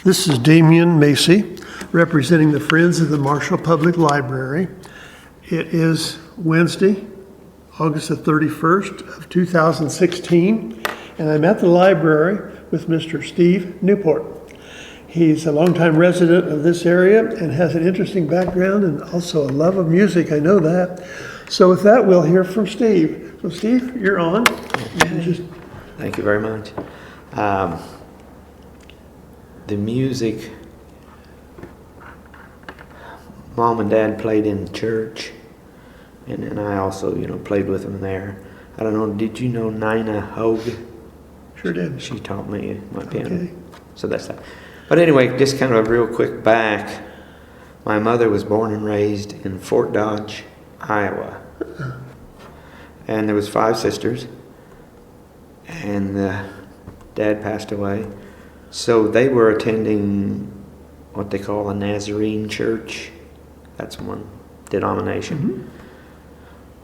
This is Damian Macy, representing the Friends of the Marshall Public Library. It is Wednesday, August the 31st of 2016, and I'm at the library with Mr. Steve Newport. He's a longtime resident of this area and has an interesting background and also a love of music, I know that. So with that, we'll hear from Steve. So Steve, you're on. Okay. Thank you very much. The music, Mom and Dad played in church, and I also, played with them there. I don't know, did you know Nina Hogue? Sure did. She taught me my piano. Okay. So that's that. But anyway, just kind of a real quick back. My mother was born and raised in Fort Dodge, Iowa. And there was 5 sisters. And Dad passed away. So they were attending what they call a Nazarene church. That's one denomination. Mm-hmm.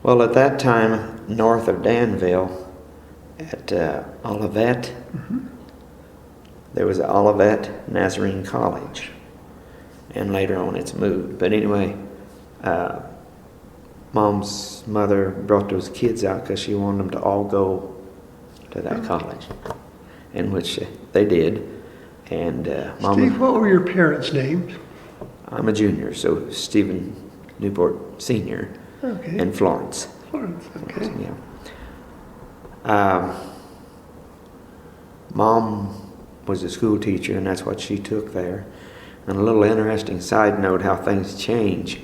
Well, at that time, north of Danville, at Olivet, mm-hmm. there was an Olivet Nazarene College. And later on it's moved. But anyway, Mom's mother brought those kids out because she wanted them to all go to that college, in which they did. And Steve, what were your parents' names? I'm a junior, so Stephen Newport Sr. Okay. And Florence. Florence, okay. Yeah. Mom was a school teacher, and that's what she took there. And a little interesting side note how things change.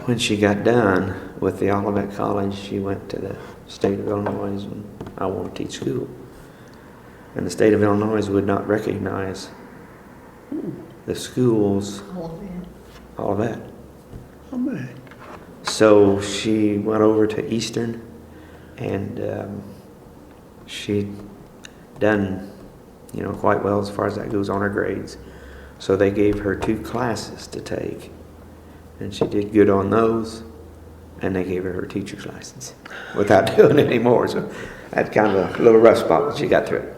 When she got done with the Olivet College, she went to the state of Illinois and I want to teach school. And the state of Illinois would not recognize the schools, Olivet. Oh, man. So she went over to Eastern, and she'd done, quite well as far as that goes on her grades. So they gave her 2 classes to take, and she did good on those, and they gave her her teacher's license without doing any more. So that's kind of a little rough spot, but she got through it.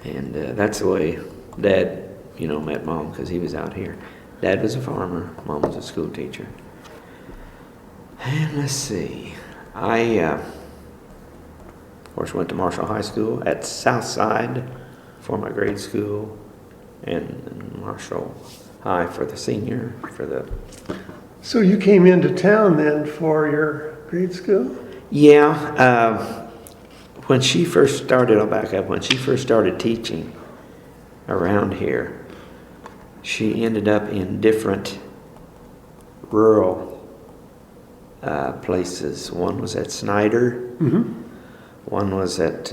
And that's the way Dad, met Mom, because he was out here. Dad was a farmer, Mom was a school teacher. And let's see, I, of course, went to Marshall High School at Southside for my grade school, and Marshall High for the senior, So you came into town then for your grade school? Yeah, when she first started, I'll back up, when she first started teaching around here, she ended up in different rural places. One was at Snyder, mm-hmm. One was at,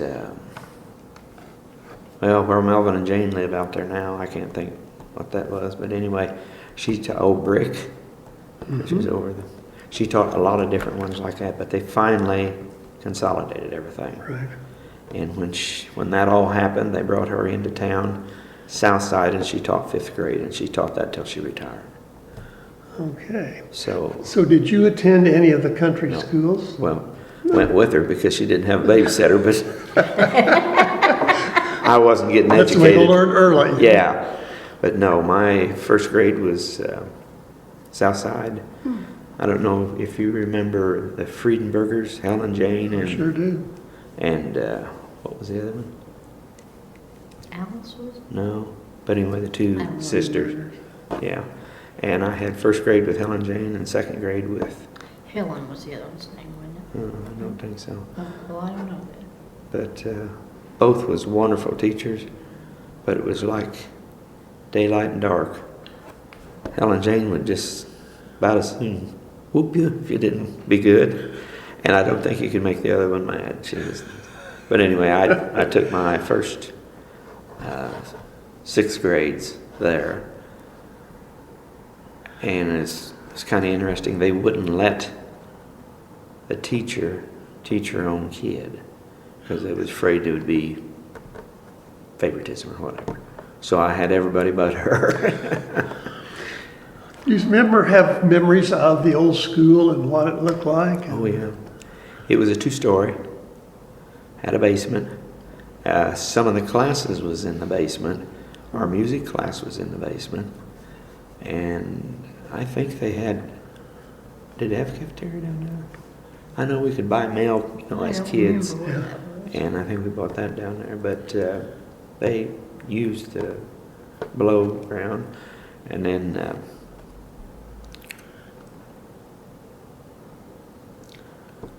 where Melvin and Jane live out there now. I can't think what that was, but anyway, she taught Old Brick, mm-hmm. which was over the, she taught a lot of different ones like that, but they finally consolidated everything. Right. And when that all happened, they brought her into town, Southside, and she taught 5th grade, and she taught that till she retired. Okay. So did you attend any of the country schools? Well, went with her because she didn't have a babysitter, but I wasn't getting educated. That's the way to learn early. Yeah. But no, my 1st grade was Southside. I don't know if you remember the Friedenbergers, Helen Jane. And, I sure do. And what was the other one? Alice was? No. But anyway, the 2 sisters. Yeah. And I had 1st grade with Helen Jane and 2nd grade with... Helen was the other one's name, wasn't it? I don't think so. Well, I don't know that. But both was wonderful teachers, but it was like daylight and dark. Helen Jane would just about as soon whoop you if you didn't be good, and I don't think you could make the other one mad. But anyway, I took my first 6th grades there, and it's kind of interesting. They wouldn't let a teacher teach her own kid because they was afraid it would be favoritism or whatever. So I had everybody but her. Do you have memories of the old school and what it looked like? Oh, yeah. It was a 2-story, had a basement, Some of the classes was in the basement. Our music class was in the basement. And I think they had, did they have a cafeteria down there? I know we could buy mail, as kids. Remember where that was. And I think we bought that down there. But they used the below ground. And then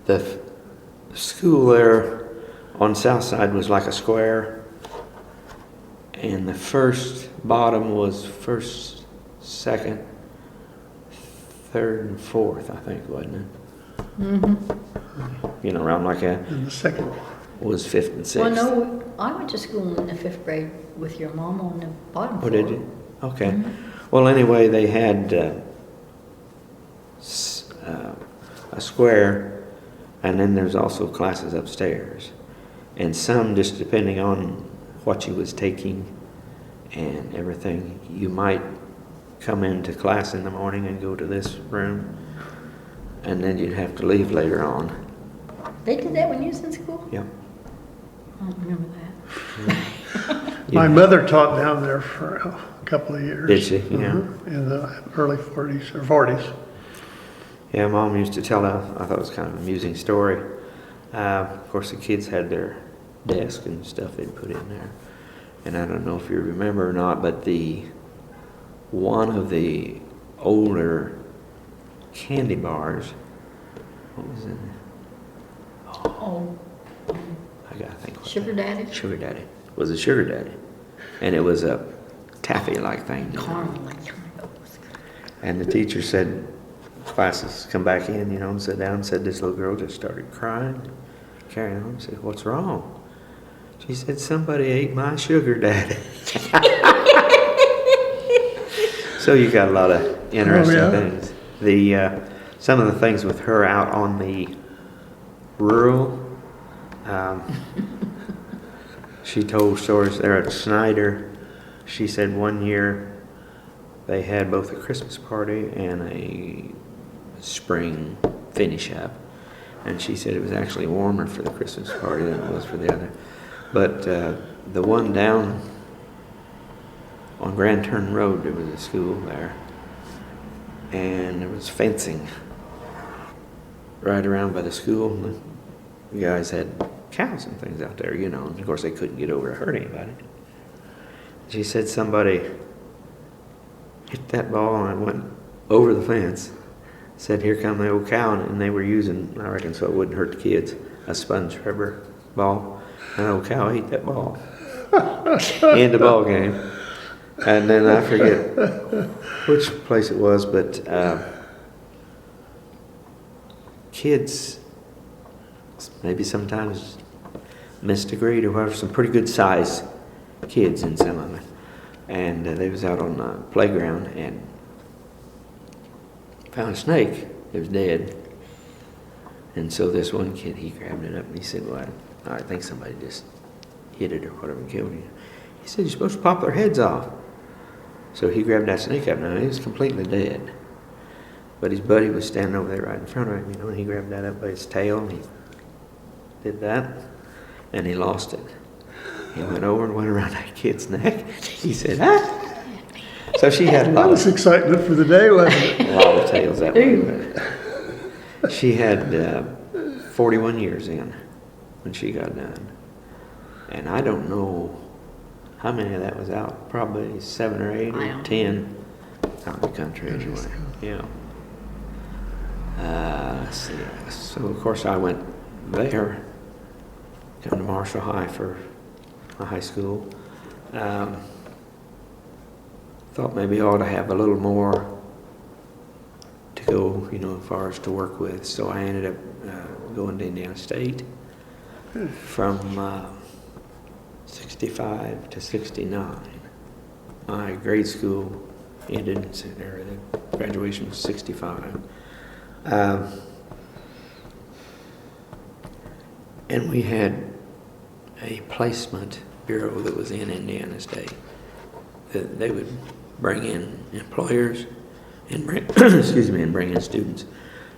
the school there on south side was like a square, and the first bottom was first, second, third, and fourth, I think, wasn't it? Mm-hmm. Around like that And the second, was fifth and sixth. Well, no, I went to school in the 5th grade with your mom on the bottom Oh, floor. did you? Okay. Mhm. Well, anyway, they had a square, and then there's also classes upstairs. And some, just depending on what you was taking and everything, you might come into class in the morning and go to this room, and then you'd have to leave later on. They did that when you was in school? Yep. I don't remember that. my mother taught down there for a couple of years. Did she? Yeah. In the early 40s or 40s. Yeah, Mom used to tell I thought it was kind of an amusing story. Of course, the kids had their desk and stuff they'd put in there. And I don't know if you remember or not, but one of the older candy bars, what was it? Oh, I gotta think. what Sugar that- Daddy? Sugar Daddy. Was a Sugar Daddy. And it was a taffy-like thing. caramel. And the teacher said, classes come back in, and sit down, and said this little girl just started crying, carrying on. I said, what's wrong? She said, somebody ate my Sugar Daddy. So you got a lot of interesting things. Some of the things with her out on the rural, she told stories there at Snyder. She said one year they had both a Christmas party and a spring finish up. And she said it was actually warmer for the Christmas party than it was for the other. But the one down on Grand Turn Road, there was a school there. And there was fencing right around by the school. And the guys had cows and things out there, And of course they couldn't get over to hurt anybody. She said somebody hit that ball and it went over the fence. Said, here come the old cow, and they were using, I reckon so it wouldn't hurt the kids, a sponge rubber ball. And the old cow ate that ball. In the ball game. And then I forget which place it was, but kids maybe sometimes misdegrade or whatever, some pretty good size kids in some of it. And they was out on the playground and found a snake. It was dead. And so this one kid, he grabbed it up and he said, well, I think somebody just hit it or whatever and killed it. He said, you're supposed to pop their heads off. So he grabbed that snake up. Now, he was completely dead. But his buddy was standing over there right in front of him, and he grabbed that up by his tail and he did that, and he lost it. He went over and went around that kid's neck. He said, ah! So she had a That lot was of, excitement for the day, wasn't it? a lot of tales that way. But she had 41 years in when she got done. And I don't know how many of that was out. Probably 7 or 8 or 10 out in the country anyway. Yeah. Let's see. So of course I went there, come to Marshall High for my high school. Thought maybe I ought to have a little more to go, as far as to work with. So I ended up going to Indiana State from 65 to 69. My grade school ended, or the graduation was 65. And we had a placement bureau that was in Indiana State. That they would bring in employers and bring, bring in students.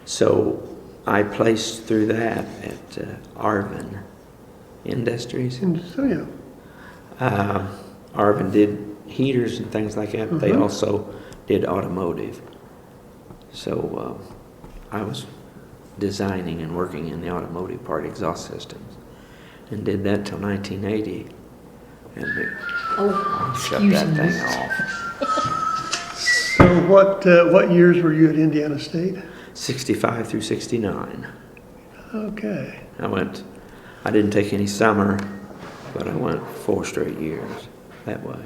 So I placed through that at Arvin Industries. So, yeah. Arvin did heaters and things like that, but they also did automotive. So I was designing and working in the automotive part, exhaust systems, and did that till 1980, and they shut that excuse me. thing off. So what years were you at Indiana State? 65 through 69. Okay. I didn't take any summer, but I went 4 straight years that way.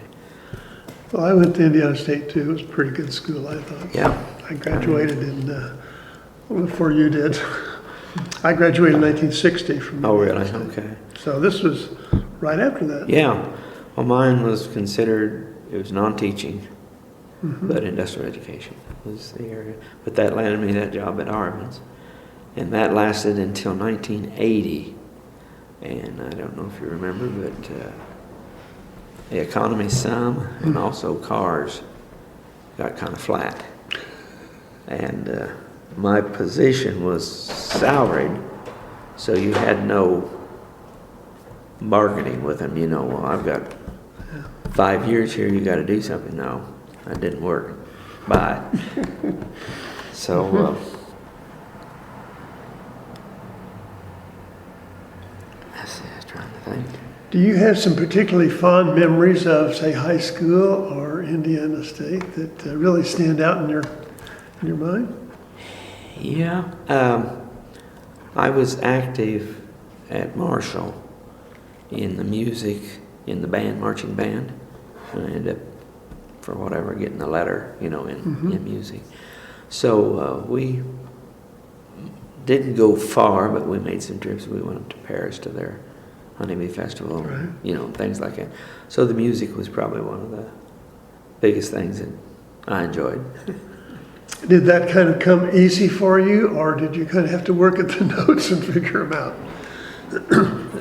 Well, I went to Indiana State too. It was a pretty good school, I thought. Yeah. I graduated before you did. I graduated in 1960 from Oh, Indiana really? State. Okay. So this was right after that. Yeah. Well, mine was considered, it was non-teaching, but industrial education was the area. But that landed me that job at Arvin's. And that lasted until 1980. And I don't know if you remember, but the economy some, and also cars got kind of flat. And my position was salaried, so you had no bargaining with them. You know, well, I've got 5 years here, you got to do something. No, that didn't work. Bye. So I was trying to think. Do you have some particularly fond memories of, say, high school or Indiana State that really stand out in your mind? Yeah, I was active at Marshall in the music, in the band, marching band. And I ended up, for whatever, getting a letter, you know, in music. So we didn't go far, but we made some trips. We went up to Paris to their Honeybee Festival, Right. you know, things like that. So the music was probably one of the biggest things that I enjoyed. Did that kind of come easy for you, or did you kind of have to work at the notes and figure them out?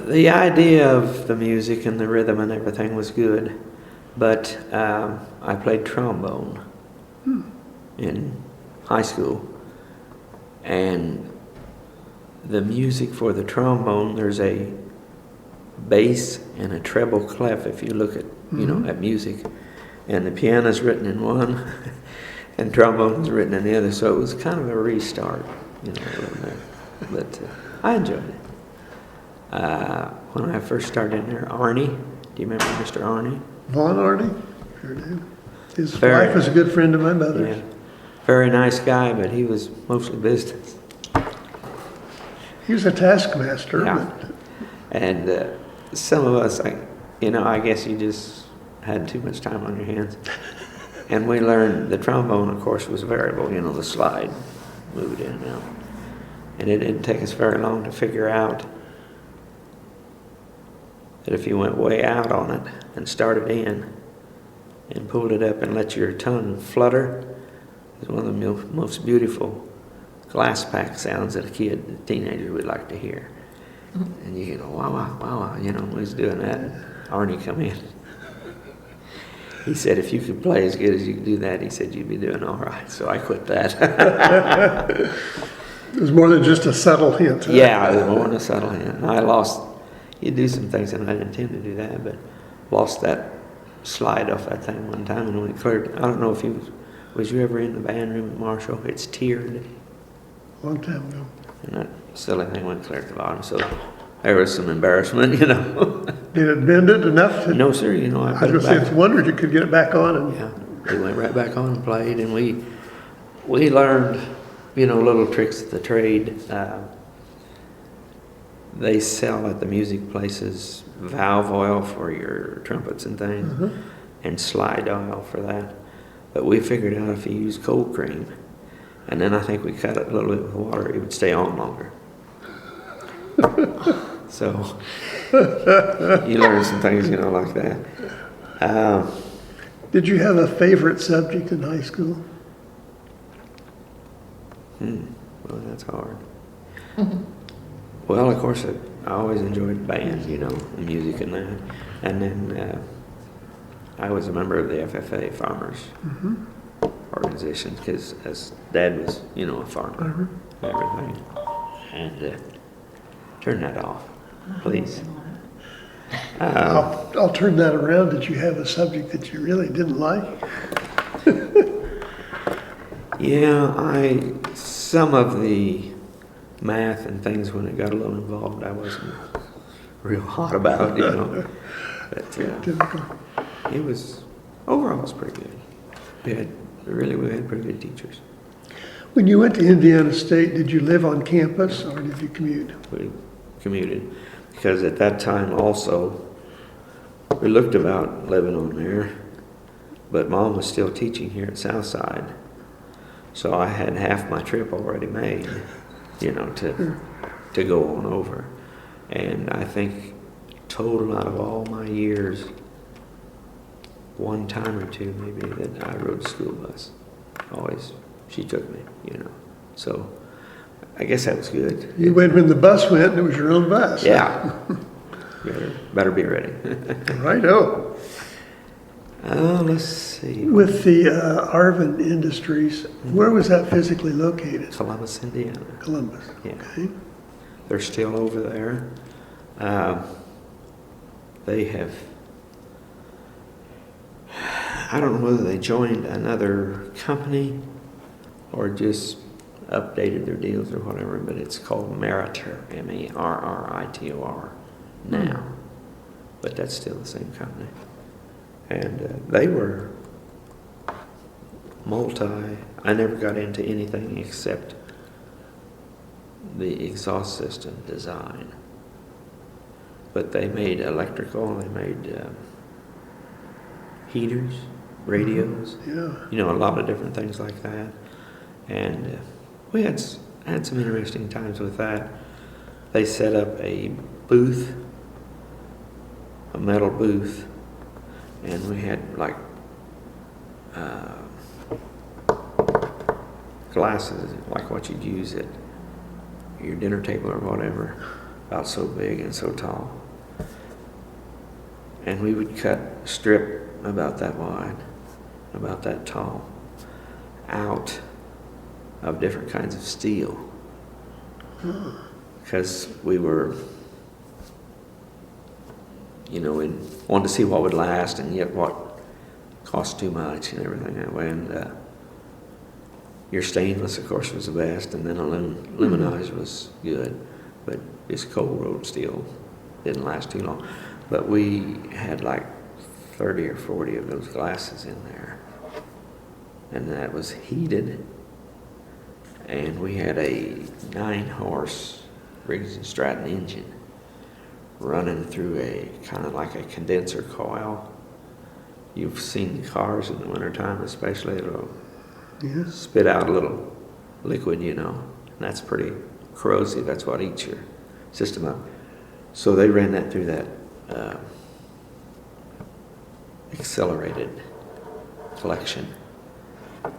The idea of the music and the rhythm and everything was good, but I played trombone in high school, and the music for the trombone, there's a bass and a treble clef if you look at, you know, at music, and the piano's written in one and trombone's written in the other, so it was kind of a restart, you know, a little bit. But I enjoyed it. When I first started in there, Arnie, do you remember Mr. Arnie? Vaughn Arnie? Sure do. His Very- wife was a good friend of my mother's. Yeah. Very nice guy, but he was mostly business. He was a taskmaster. Yeah. But And some of us, I guess you just had too much time on your hands. And we learned the trombone, of course, was variable, you know, the slide moved in and out. And it didn't take us very long to figure out that if you went way out on it and started in and pulled it up and let your tongue flutter, it's one of the most beautiful glass pack sounds that a teenager would like to hear. And you go, wow, wow, wow, wow, you know, we was doing that. Arnie come in. He said, if you could play as good as you could do that, he said, you'd be doing all right. So I quit that. it was more than just a subtle hint. Huh? Yeah, it was more than a subtle hint. And I lost, you do some things, and I didn't intend to do that, but lost that slide off that thing one time, and when it cleared, I don't know if was you ever in the band room at Marshall? It's tiered. Long time ago. And that silly thing went clear at the bottom, so there was some embarrassment, you know. Did it bend it enough? No, sir, you know, I I was put going it to say, back. it's a wonder you could get it back on. And Yeah, we went right back on and played, and we learned, you know, little tricks of the trade. They sell at the music places valve oil for your trumpets and things, and slide oil for that. But we figured out if you use cold cream, and then I think we cut it a little bit with water, it would stay on longer. So you learn some things, you know, like that. Did you have a favorite subject in high school? Well, that's hard. Well, of course, I always enjoyed band, you know, and music and that. And then I was a member of the FFA Farmers Organization, because as Dad was, you know, a farmer and everything. And turn that off, please. I'll turn that around. Did you have a subject that you really didn't like? Yeah, some of the math and things when it got a little involved, I wasn't real hot about, But Typical. it was, overall, it was pretty good. We had pretty good teachers. When you went to Indiana State, did you live on campus or did you commute? We commuted because at that time also, we looked about living on there, but Mom was still teaching here at Southside. So I had half my trip already made, to go on over. And I think total out of all my years, one time or two maybe that I rode a school bus. Always, she took me, So I guess that was good. You went when the bus went and it was your own bus. Yeah. Better be ready. Righto. Let's see. With the Arvin Industries, where was that physically located? Columbus, Indiana. Columbus. Yeah. Okay. They're still over there. They have, I don't know whether they joined another company or just updated their deals or whatever, but it's called Meritor, Merritor now. But that's still the same company. And they were I never got into anything except the exhaust system design. But they made electrical, they made heaters, radios, Yeah. A lot of different things like that. And we had some interesting times with that. They set up a booth, a metal booth, and we had like glasses, like what you'd use at your dinner table or whatever, about so big and so tall. And we would cut a strip about that wide, about that tall, out of different kinds of steel. Because we were, we wanted to see what would last and yet what cost too much and everything that way. And your stainless, of course, was the best, and then aluminized was good. But this cold rolled steel didn't last too long. But we had like 30 or 40 of those glasses in there. And that was heated. And we had a 9-horse Briggs and Stratton engine running through a kind of like a condenser coil. You've seen the cars in the wintertime, especially, it'll spit out a little liquid, and that's pretty corrosive. That's what eats your system up. So they ran that through that accelerated collection.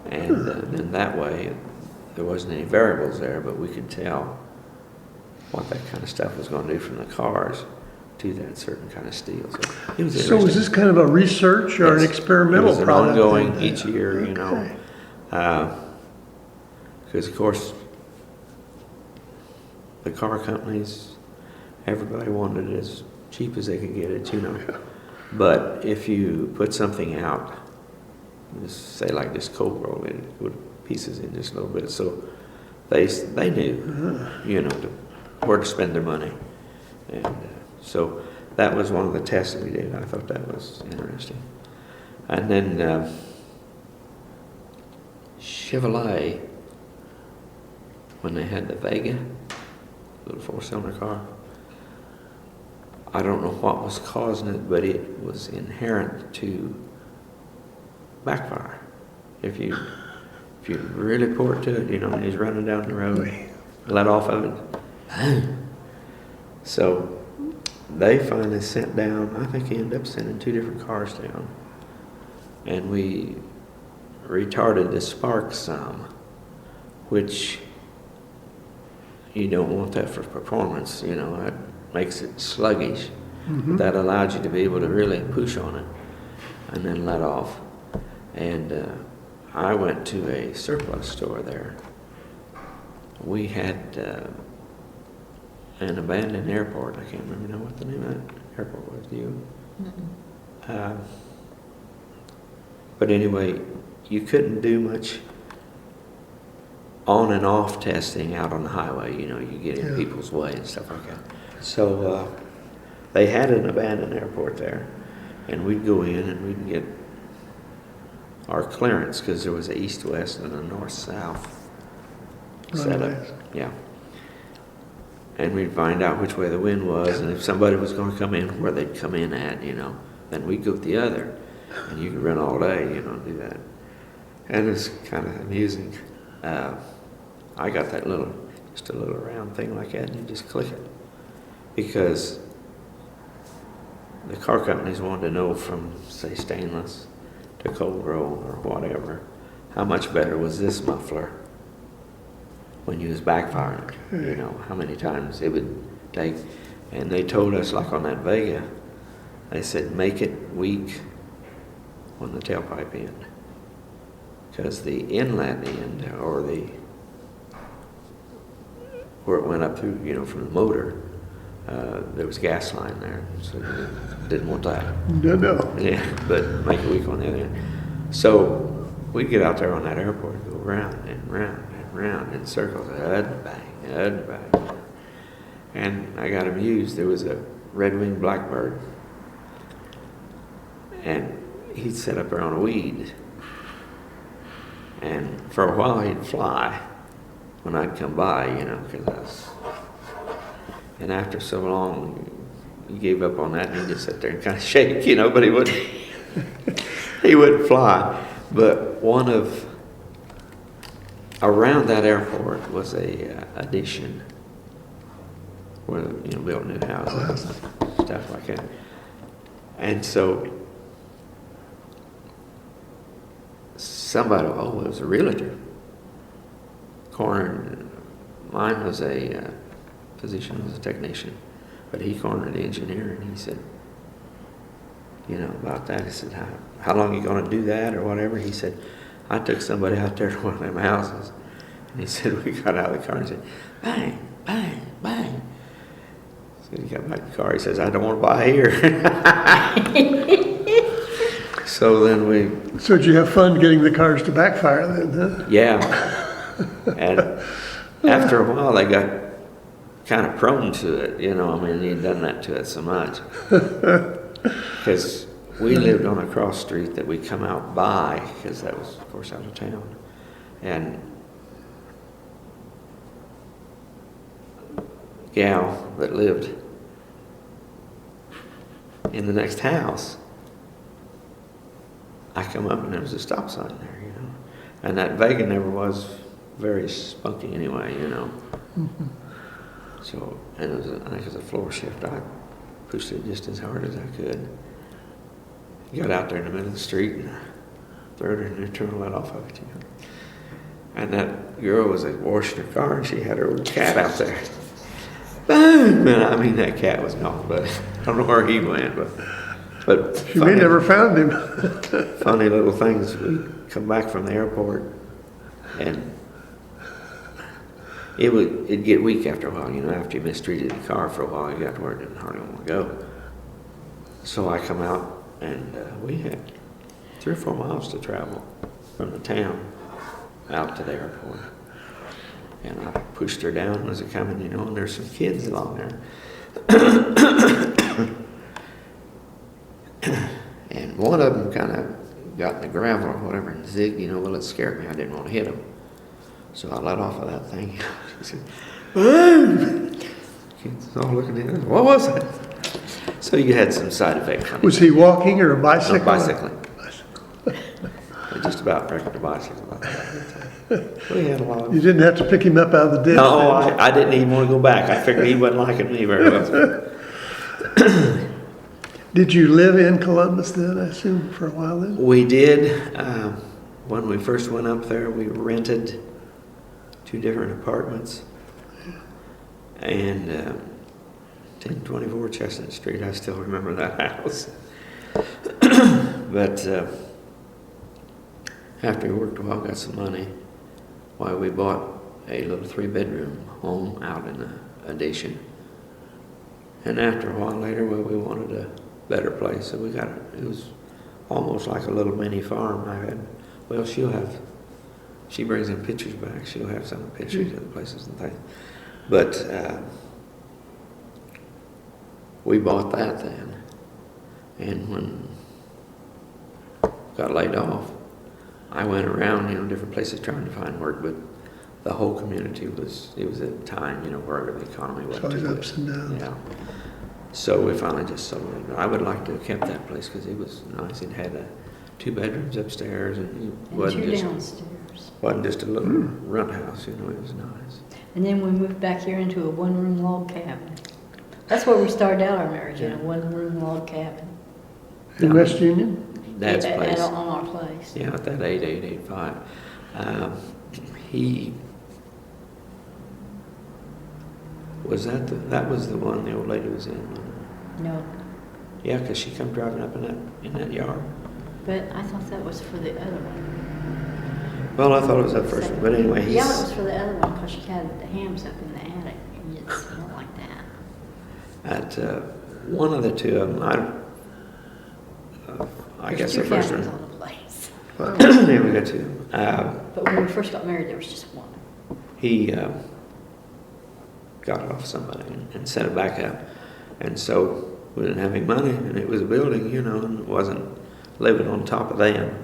And then that way, there wasn't any variables there, but we could tell what that kind of stuff was going to do from the cars to that certain kind of steel. So it was interesting. So was this kind of a research or an experimental product? product? It was an ongoing each year, Okay. Because of course the car companies, everybody wanted it as cheap as they could get it, But if you put something out, just say like this cold roll, it would pieces in just a little bit. So they knew, where to spend their money. And so that was one of the tests that we did. I thought that was interesting. And then Chevrolet, when they had the Vega, little 4-cylinder car, I don't know what was causing it, but it was inherent to backfire. If you really pour it to it, when he's running down the road, let off of it. So they finally sent down, I think he ended up sending 2 different cars down. And we retarded the spark some, which you don't want that for performance, that makes it sluggish. But that allowed you to be able to really push on it and then let off. And I went to a surplus store there. We had an abandoned airport. I can't remember now what the name of that airport was, do you? Mm-mm. But anyway, you couldn't do much on and off testing out on the highway. You get in Yeah. people's way and stuff like that. So they had an abandoned airport there, and we'd go in and we'd get our clearance because there was an east-west and a north-south setup. Runways. Yeah. And we'd find out which way the wind was, and if somebody was going to come in, where they'd come in at, then we'd go the other. And you could run all day, do that. And it's kind of amusing. I got that just a little round thing like that, and you just click it. Because the car companies wanted to know from, say, stainless to cold roll or whatever, how much better was this muffler when you was backfiring, how many times it would take. And they told us, like on that Vega, they said, make it weak on the tailpipe end. Because the inlet end, or where it went up through, from the motor, there was gas line there, so you didn't want that. No. Yeah, but make it weak on the other end. So we'd get out there on that airport and go round and round and round in circles, and bang. And I got amused. There was a red-winged blackbird, and he'd sit up there on a weed. And for a while he'd fly when I'd come by, and after so long, he gave up on that and he'd just sit there and kind of shake, but he wouldn't fly. But around that airport was a addition where, built new houses and stuff like that. And so somebody, it was a realtor, cornered. Mine was a physician, was a technician, but he cornered the engineer, and he said, about that. He said, how long are you going to do that or whatever? He said, I took somebody out there to one of them houses, and he said, we got out of the car and said, bang, bang, bang. So he got back in the car. He says, I don't want to buy here. So then So did you have fun getting the cars to backfire then, huh? Yeah. And after a while, they got kind of prone to it, he'd done that to it so much. Because we lived on a cross street that we come out by, because that was, of course, out of town. And gal that lived in the next house, I come up and there was a stop sign there, And that Vega never was very spunky anyway, Mm-hmm. So, and I think it was a floor shift. I pushed it just as hard as I could. Got out there in the middle of the street and threw it in there, turned the light off of it, And that girl was washing her car, and she had her little cat out there. Boom! And that cat was gone, but I don't know where he went, but She may never found him. funny little things. We come back from the airport, and it'd get weak after a while, after you mistreated the car for a while, you got to where it didn't hardly want to go. So I come out, and we had 3 or 4 miles to travel from the town out to the airport. And I pushed her down as it coming, and there's some kids along there. And one of them kind of got in the gravel or whatever and zigged, well, it scared me. I didn't want to hit him. So I let off of that thing. She said, "Boom!" Kids all looking at it. What was it? So you had some side effects from it. Was he walking or a bicycle? No, bicycling. I just about wrecked the bicycle. We had a lot of... You didn't have to pick him up out of the ditch. No, I didn't even want to go back. I figured he wasn't liking me very well. Did you live in Columbus then, I assume, for a while then? We did. When we first went up there, we rented 2 different apartments. And 1024 Chestnut Street, I still remember that house. But after we worked a while, got some money, we bought a little 3-bedroom home out in the addition. And after a while later, well, we wanted a better place, so we got it. It was almost like a little mini farm. I had, well, she brings in pictures back. She'll have some pictures of the places and things. But we bought that then, and when got laid off, I went around, different places trying to find work, but the whole community it was a time, where the economy wasn't Always too good. ups and downs. Yeah. So we finally just sold it. I would like to have kept that place because it was nice. It had 2 bedrooms upstairs, and it wasn't two just downstairs. wasn't just a little runt house. It was nice. And then we moved back here into a one-room log cabin. That's where we started out our marriage, in a one-room log cabin. In West Union? Dad's At- place. On our place. Yeah, at that 8885. He was that was the one the old lady was in. No, Yeah, because she come driving up in that yard. but I thought that was for the other one. Well, I thought it was that first one, but anyway, Yeah, it was for the other one, because she had the hams up in the attic, and it smelled like that. at one of the 2 of them. I guess the There's first 2 one. cabins on the place. There we go 2. But when we first got married, there was just one. He got it off somebody and set it back up, and so we didn't have any money, and it was a building, and it wasn't living on top of them.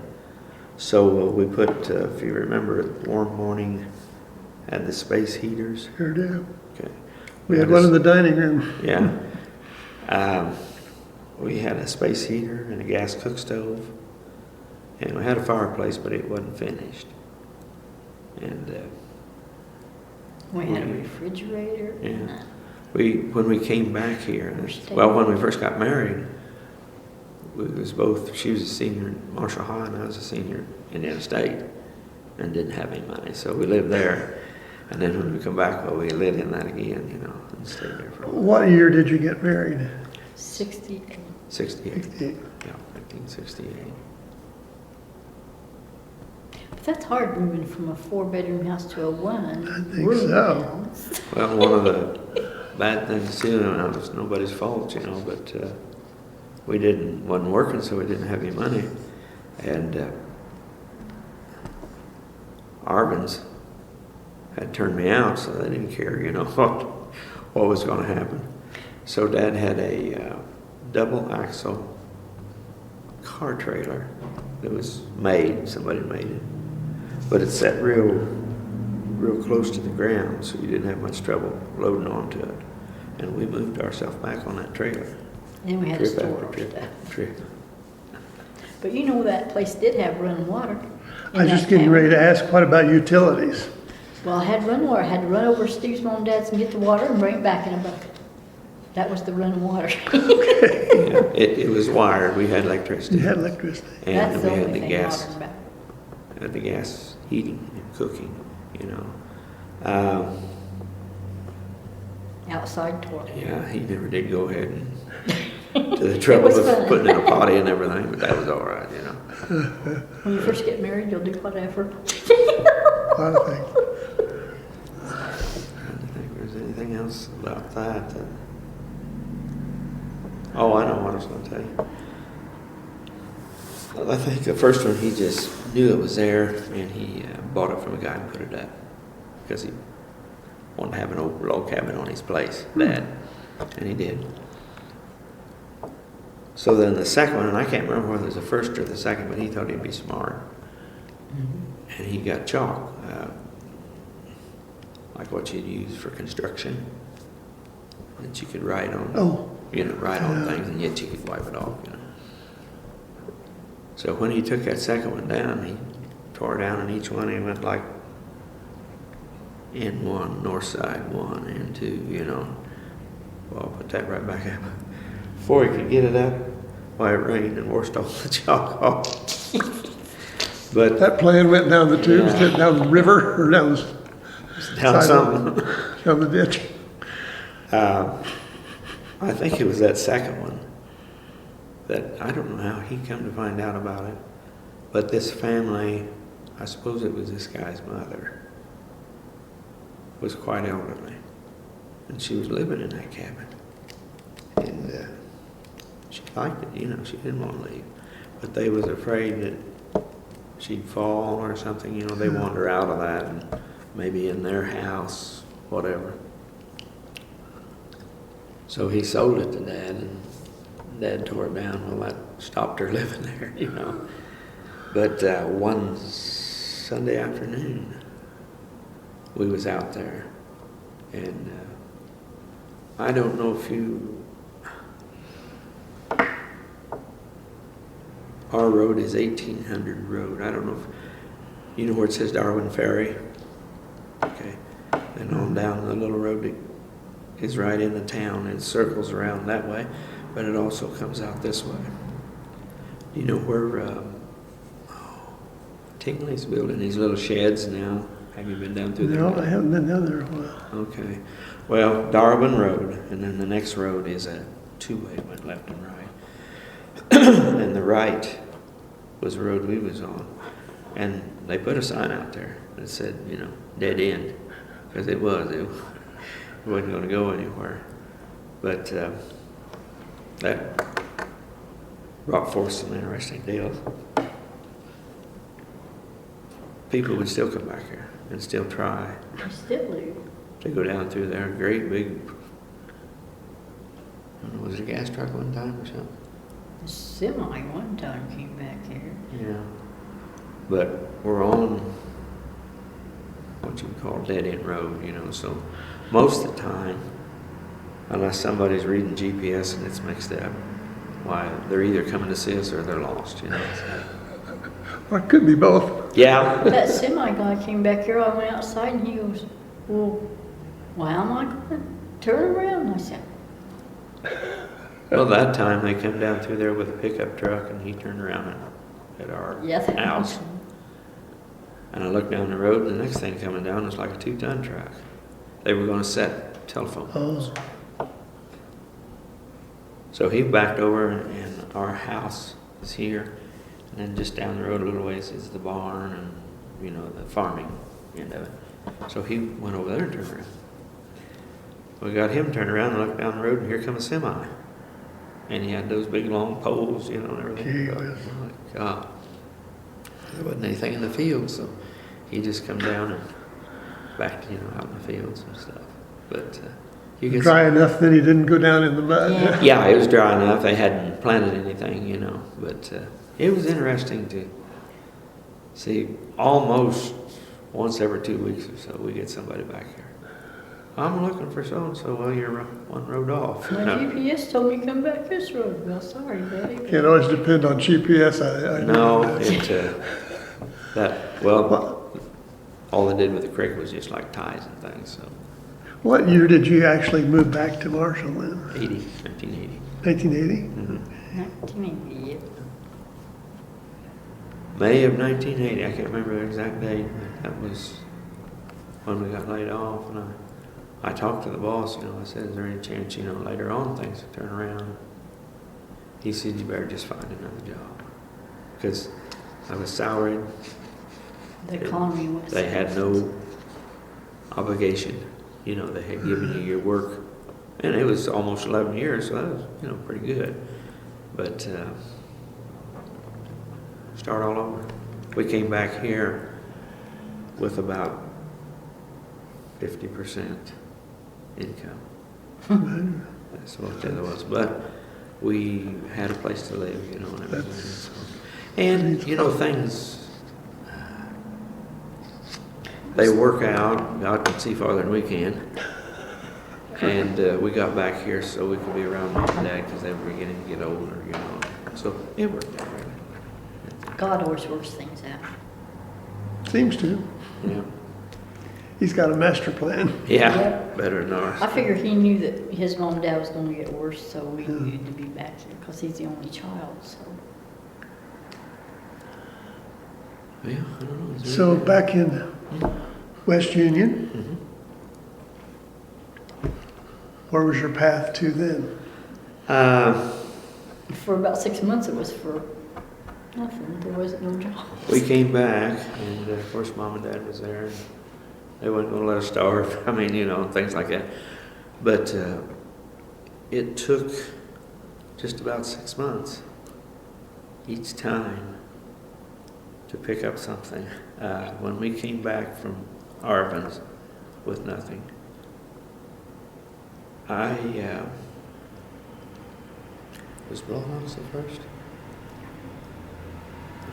So we put, if you remember, Warm Morning had the space heaters. Sure do. Okay. We had one in the dining room. Yeah. We had a space heater and a gas cook stove, and we had a fireplace, but it wasn't finished. And We had a refrigerator. yeah. When we came back here, when we first got married, she was a senior in Marshall High and I was a senior in Indiana State and didn't have any money. So we lived there. And then when we come back, well, we lived in that again, and stayed there for a while. What year did you get married? 68. 68. 68. Yeah, 1968. But that's hard moving from a 4-bedroom house to a one. I think room so. house. Well, one of the bad things too, and it was nobody's fault, but we wasn't working, so we didn't have any money. And Arbenz had turned me out, so they didn't care, what was going to happen. So Dad had a double axle car trailer that was somebody made it, but it sat real close to the ground, so we didn't have much trouble loading onto it. And we moved ourselves back on that trailer. Then we had to Trip store after our trip stuff. after trip. But that place did have running water. I was just getting ready to ask, what about utilities? Well, I had running water. I had to run over to Steve's mom and dad's and get the water and bring it back in a bucket. That was the running water. Yeah, it was wired. We had electricity. You had electricity. And That's we the had only the thing gas. modern about it. Had the gas heating and cooking, Outside toilet. Yeah, he never did go ahead and to the trouble was of fun. putting in a potty and everything, but that was all right, When you first get married, you'll do whatever. A lot of things. I don't think there's anything else about that. Oh, I know what I was going to tell you. I think the first one, he just knew it was there, and he bought it from a guy and put it up because he wanted to have an old log cabin on his place, Dad, and he did. So then the second one, and I can't remember whether it was the first or the second, but he thought he'd be smart, and he got chalk, like what you'd use for construction, that you could write on. Oh. Write on things, and yet you could wipe it off, So when he took that second one down, he tore down on each one. He went like N1, north side 1, N2, Well, put that right back up. Before he could get it up, why, it rained and washed all the chalk off. But That plan went down the tubes, Yeah. down the river, or down down something. down the ditch. I think it was that second one that I don't know how he come to find out about it, but this family, I suppose it was this guy's mother, was quite elderly, and she was living in that cabin. she liked it, you know, she didn't want to leave. But they was afraid that she'd fall or something, you know, they wanted her out of that and maybe in their house, whatever. So he sold it to Dad, and Dad tore it down. Well, that stopped her living there, you know. But one Sunday afternoon, we was out there, and I don't know if our road is 1800 road. I don't know if you know where it says Darwin Ferry. Okay, and on down the little road that is right in the town, and it circles around that way, but it also comes out this way. You know where Tingley's building these little sheds now? Have you been down through there? No, I haven't been down there in a while. Okay. Well, Darwin Road, and then the next road is a two-way, went left and right. And the right was the road we was on. And they put a sign out there that said, you know, dead end, because it wasn't going to go anywhere. But that brought forth some interesting deals. People would still come back here and still try I still do. to go down through there. Great big, I don't know, was it a gas truck one time or something? The semi one time came back here. Yeah. But we're on what you would call dead end road, you know, so most of the time, unless somebody's reading GPS and it's mixed up, why, they're either coming to see us or they're lost, you know. Or it could be both. Yeah. That semi guy came back here, I went outside and he goes, well, why am I going to turn around? I said, Well, that time they come down through there with a pickup truck and he turned around at our yes. house. And I looked down the road and the next thing coming down was like a 2-ton truck. They were going to set telephone poles. Oh, So he backed over and our house is here. And then just down the road a little ways is the barn and, you know, the farming end of it. So he went over there and turned around. We got him turned around and looked down the road and here come a semi. And he had those big long poles, you know, and everything. Gee Oh whiz. my God. There wasn't anything in the field, so he just come down and back, you know, out in the fields and stuff. But you get dry enough that he didn't go down in the mud. Yeah. Yeah, it was dry enough. They hadn't planted anything, you know. But it was interesting to see almost once every 2 weeks or so we get somebody back here. I'm looking for so-and-so. Well, you're one road off. My No. GPS told me come back this road. Well, sorry, buddy. Can't always depend on GPS. I No, know that. well, all they did with the creek was just like ties and things. So What year did you actually move back to Marshall then? 1980. 1980? Mm-hmm. 1980, yep. May of 1980. I can't remember the exact date, but that was when we got laid off. And I talked to the boss, you know, I said, is there any chance, you know, later on things will turn around? He said, you better just find another job. Because I was salaried. The economy was. They had no obligation. You know, they had given you your work. And it was almost 11 years, so that was, you know, pretty good. But start all over. We came back here with about 50% income. That's what that was. But we had a place to live, you know, and everything. So. And, you know, things, they work out. God can see farther than we can. And we got back here so we could be around Mom and Dad because they were beginning to get older, you know. So it worked out really. God always works things out. Seems to. Yeah. He's got a master plan. Yeah, Yep. better than ours. I figured he knew that his mom and dad was going to get worse, so we needed to be back here because he's the only child. So Yeah, I don't know. Is there So anything- back in West Union, Mhm. where was your path to then? for about 6 months, it was for nothing. There wasn't no job. We came back, and of course, Mom and Dad was there. And they weren't going to let us starve. I mean, you know, things like that. But it took just about 6 months each time to pick up something. When we came back from Arvin's with nothing, I was Blownox at first.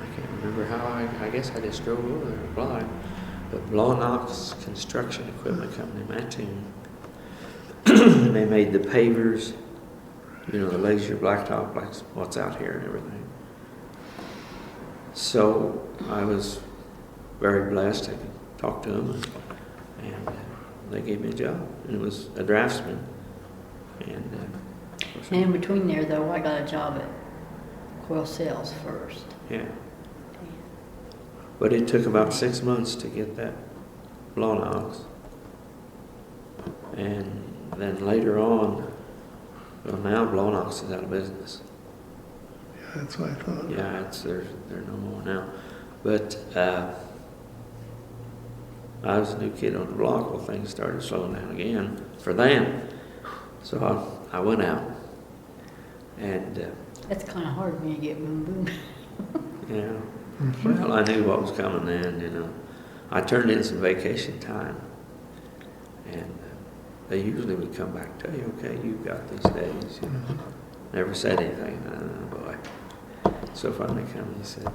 I can't remember how. I guess I just drove over there and applied. But Blownox Construction Equipment Company, Mattoon, and they made the pavers, you know, the laser blacktop, like what's out here and everything. So I was very blessed. I could talk to them, and they gave me a job, and it was a draftsman. And in between there, though, I got a job at Coil Sales first. yeah. But it took about 6 months to get that Blownox. And then later on, well, now Blownox is out of business. Yeah, that's what I thought. Yeah, they're no more now. But I was a new kid on the block. Well, things started slowing down again for them. So I went out. And That's kind of hard when you get boom boom. yeah. Well, I knew what was coming then, you know. I turned in some vacation time, and they usually would come back and tell you, okay, you've got these days. You know. Never said anything. Oh, boy. So finally come, he said,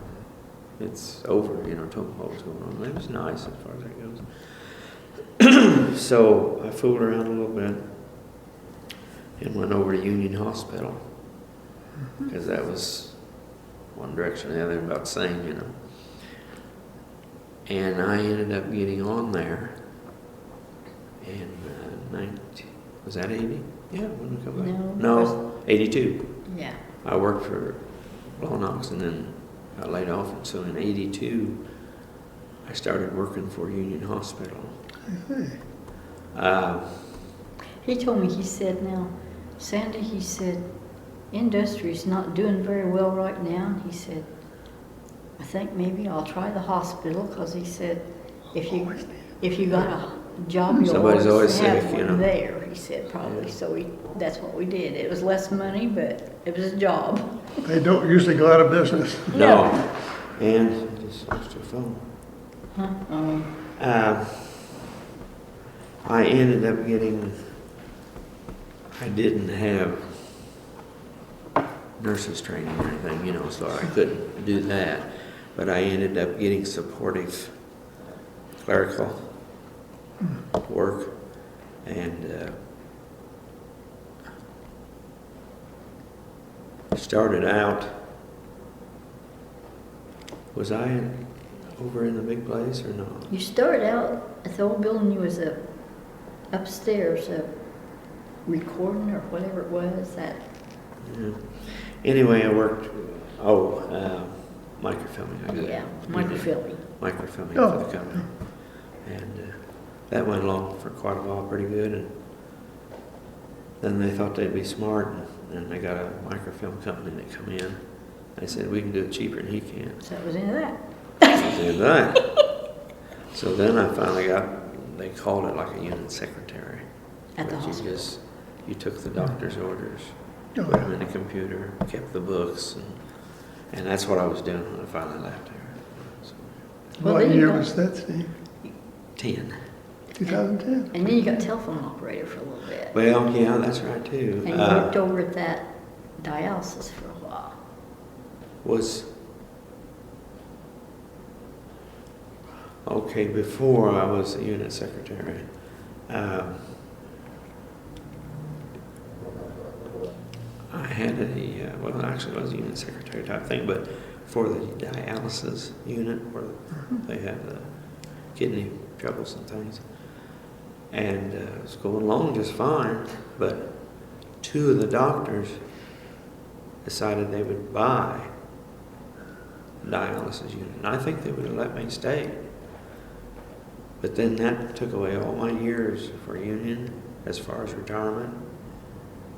it's over, you know, told me what was going on. It was nice as far as that goes. So I fooled around a little bit and went over to Union Hospital, because that was one direction or the other, about the same, you know. And I ended up getting on there in was that 80? Yeah, when we come back. No, 82. Yeah. I worked for Blownox and then got laid off. And so in 82, I started working for Union Hospital. He told me, he said, now, Sandy, he said, industry's not doing very well right now. And he said, I think maybe I'll try the hospital, because he said, if you got a job, you'll Somebody's always have sick, one you know. there. He said probably. Yeah. So that's what we did. It was less money, but it was a job. They don't usually go out of business. No. And just lost your phone. Huh? I ended up getting, I didn't have nurses training or anything, you know, so I couldn't do that. But I ended up getting supportive clerical work, and started out. Was I over in the big place or not? You started out at the old building. You was upstairs, recording or whatever it was. That. Yeah. Anyway, I worked. Microfilming. I got Yeah, it. microfilming. Microfilming Oh. for the company, and that went along for quite a while, pretty good. And then they thought they'd be smart, and they got a microfilm company that come in. They said, we can do it cheaper than he can. So that was into that. I did that. So then I finally they called it like a unit secretary. At the But hospital. you took the doctor's orders, Oh, put them in the computer, kept the books, and that's what I was doing when I finally left there. So, Well, What then you year got- was that, Steve? 10. 2010? And then you got telephone operator for a little bit. Well, yeah, that's right too. And you worked over at that dialysis for a while. Okay, before I was a unit secretary, I had actually I was a unit secretary type thing, but for the dialysis unit where they have the kidney troubles and things. And it was going along just fine, but two of the doctors decided they would buy a dialysis unit. And I think they would have let me stay. But then that took away all my years for union, as far as retirement,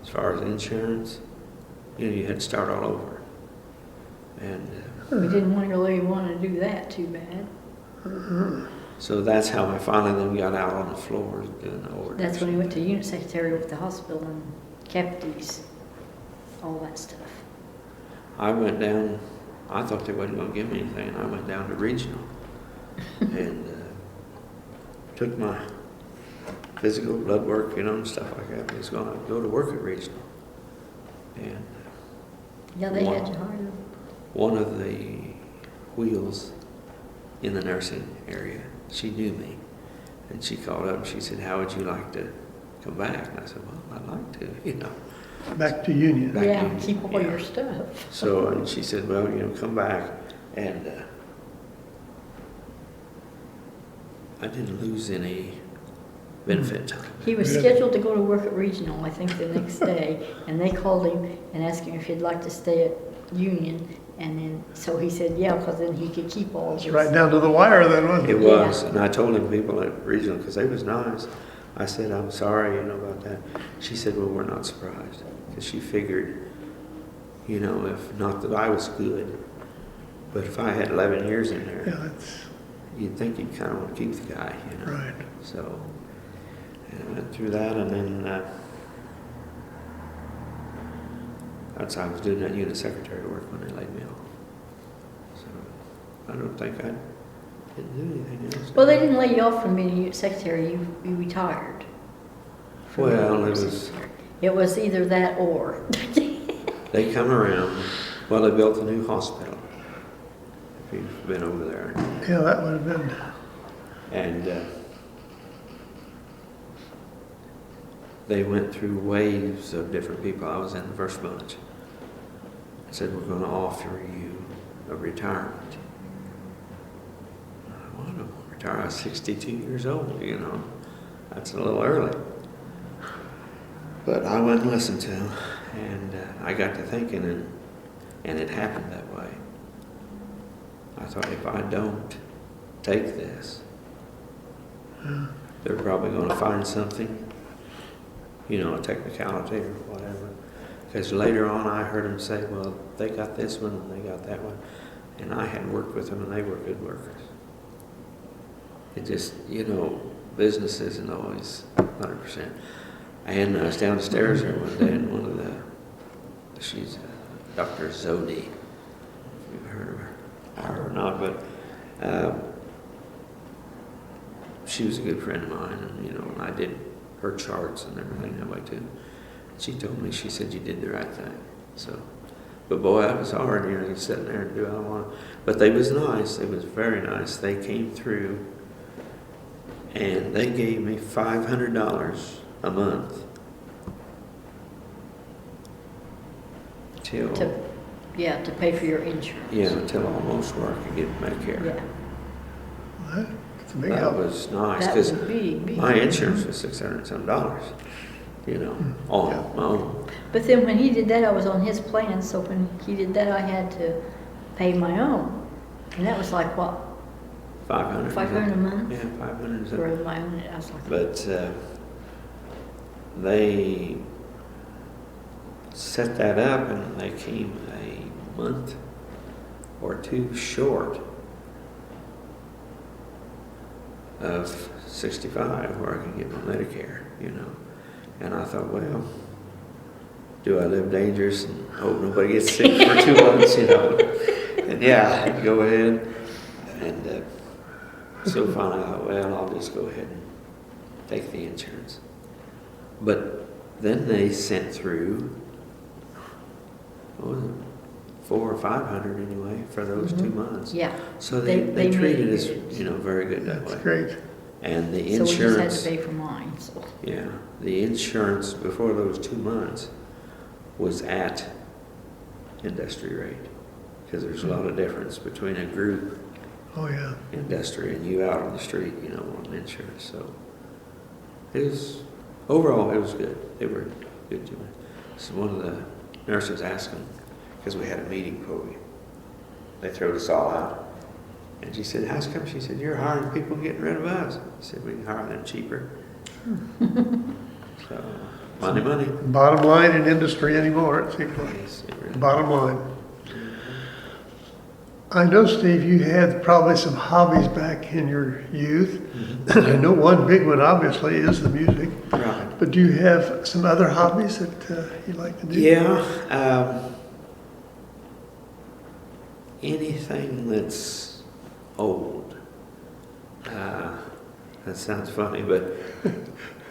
as far as insurance. You know, you had to start all over. And We didn't really want to do that too bad. so that's how I finally then got out on the floor doing the orders. That's when he went to unit secretary with the hospital and kept these. all that stuff. I went down, I thought they wasn't going to give me anything, and I went down to regional and took my physical blood work, and stuff like that. I was going to go to work at regional. And Yeah, they had you hired. one of the wheels in the nursing area, she knew me. And she called up and she said, "How would you like to come back?" And I said, "Well, I'd like to, Back to Union. Back Yeah, in, keep all yeah. your stuff. So and she said, "Well, come back." And I didn't lose any benefit time. He was scheduled to go to work at Regional, I think, the next day, and they called him and asked him if he'd like to stay at Union, and then, so he said, yeah, because then he could keep all of It's his. right down to the wire then, wasn't It it? was, and I told him people at regional, because they was nice. I said, "I'm sorry, about that." She said, "Well, we're not surprised," because she figured, if not that I was good, but if I had 11 years in there, Yeah, that's you'd think you'd kind of want to keep the guy, right. So, and I went through that, and then that's how I was doing that unit secretary work when they laid me off. So, I don't think I didn't do anything else. Well, they didn't lay you off from being a unit secretary, you retired. from being a Well, unit it was- secretary. It was either that or. They come around, well, they built a new hospital, if you've been over there. Yeah, that would have been, And they went through waves of different people. I was in the first bunch. I said, "We're going to offer you a retirement." I want to retire. I was 62 years old, That's a little early. But I wouldn't listen to him. And I got to thinking, and it happened that way. I thought, if I don't take this, they're probably going to find something, a technicality or whatever. Because later on I heard them say, "Well, they got this one and they got that one." And I had worked with them and they were good workers. It just, business isn't always 100%. And I was downstairs there one day, and one of she's Dr. Zodi, if you've heard of her or not, but she was a good friend of mine, and I did her charts and everything that way too. She told me, she said, "You did the right thing." So, but boy, that was hard, you're sitting there and do what I want. But they was nice, they was very nice. They came through and they gave me $500 a month till To pay for your insurance. until almost where I could get Medicare. Yeah. that's a big That help. was nice That because was big. my insurance was $600 and some, on my own. But then when he did that, I was on his plan, so when he did that, I had to pay my own. And that was like, what, 500. $500 a month? Yeah, 500 For my own, I was like. But they set that up and they came a month or two short of 65 where I could get my Medicare, And I thought, well, do I live dangerous and hope nobody gets sick for 2 months, And yeah, I'd go ahead. And so finally I thought, well, I'll just go ahead and take the insurance. But then they sent through, what was it, 400 or 500 anyway for those 2 months. Yeah. So they made treated it us, good. very good that That's way. great. And the So we insurance, just had to pay for mine, so. yeah, the insurance before those 2 months was at industry rate. Because there's a lot of difference between a group Oh, yeah. industry and you out on the street, on insurance. So overall, it was good. They were good to me. So one of the nurses asked them, because we had a meeting before they throwed us all out. And she said, "How's come?" She said, "You're hiring people and getting rid of us." I said, "We can hire them cheaper." So, money. Bottom line in industry anymore, it seems like. Yes, it really- Bottom line. I know, Steve, you had probably some hobbies back in your youth. I know one big one, obviously, is the music. Right. But do you have some other hobbies that you like to do? Yeah. Anything that's old. That sounds funny, but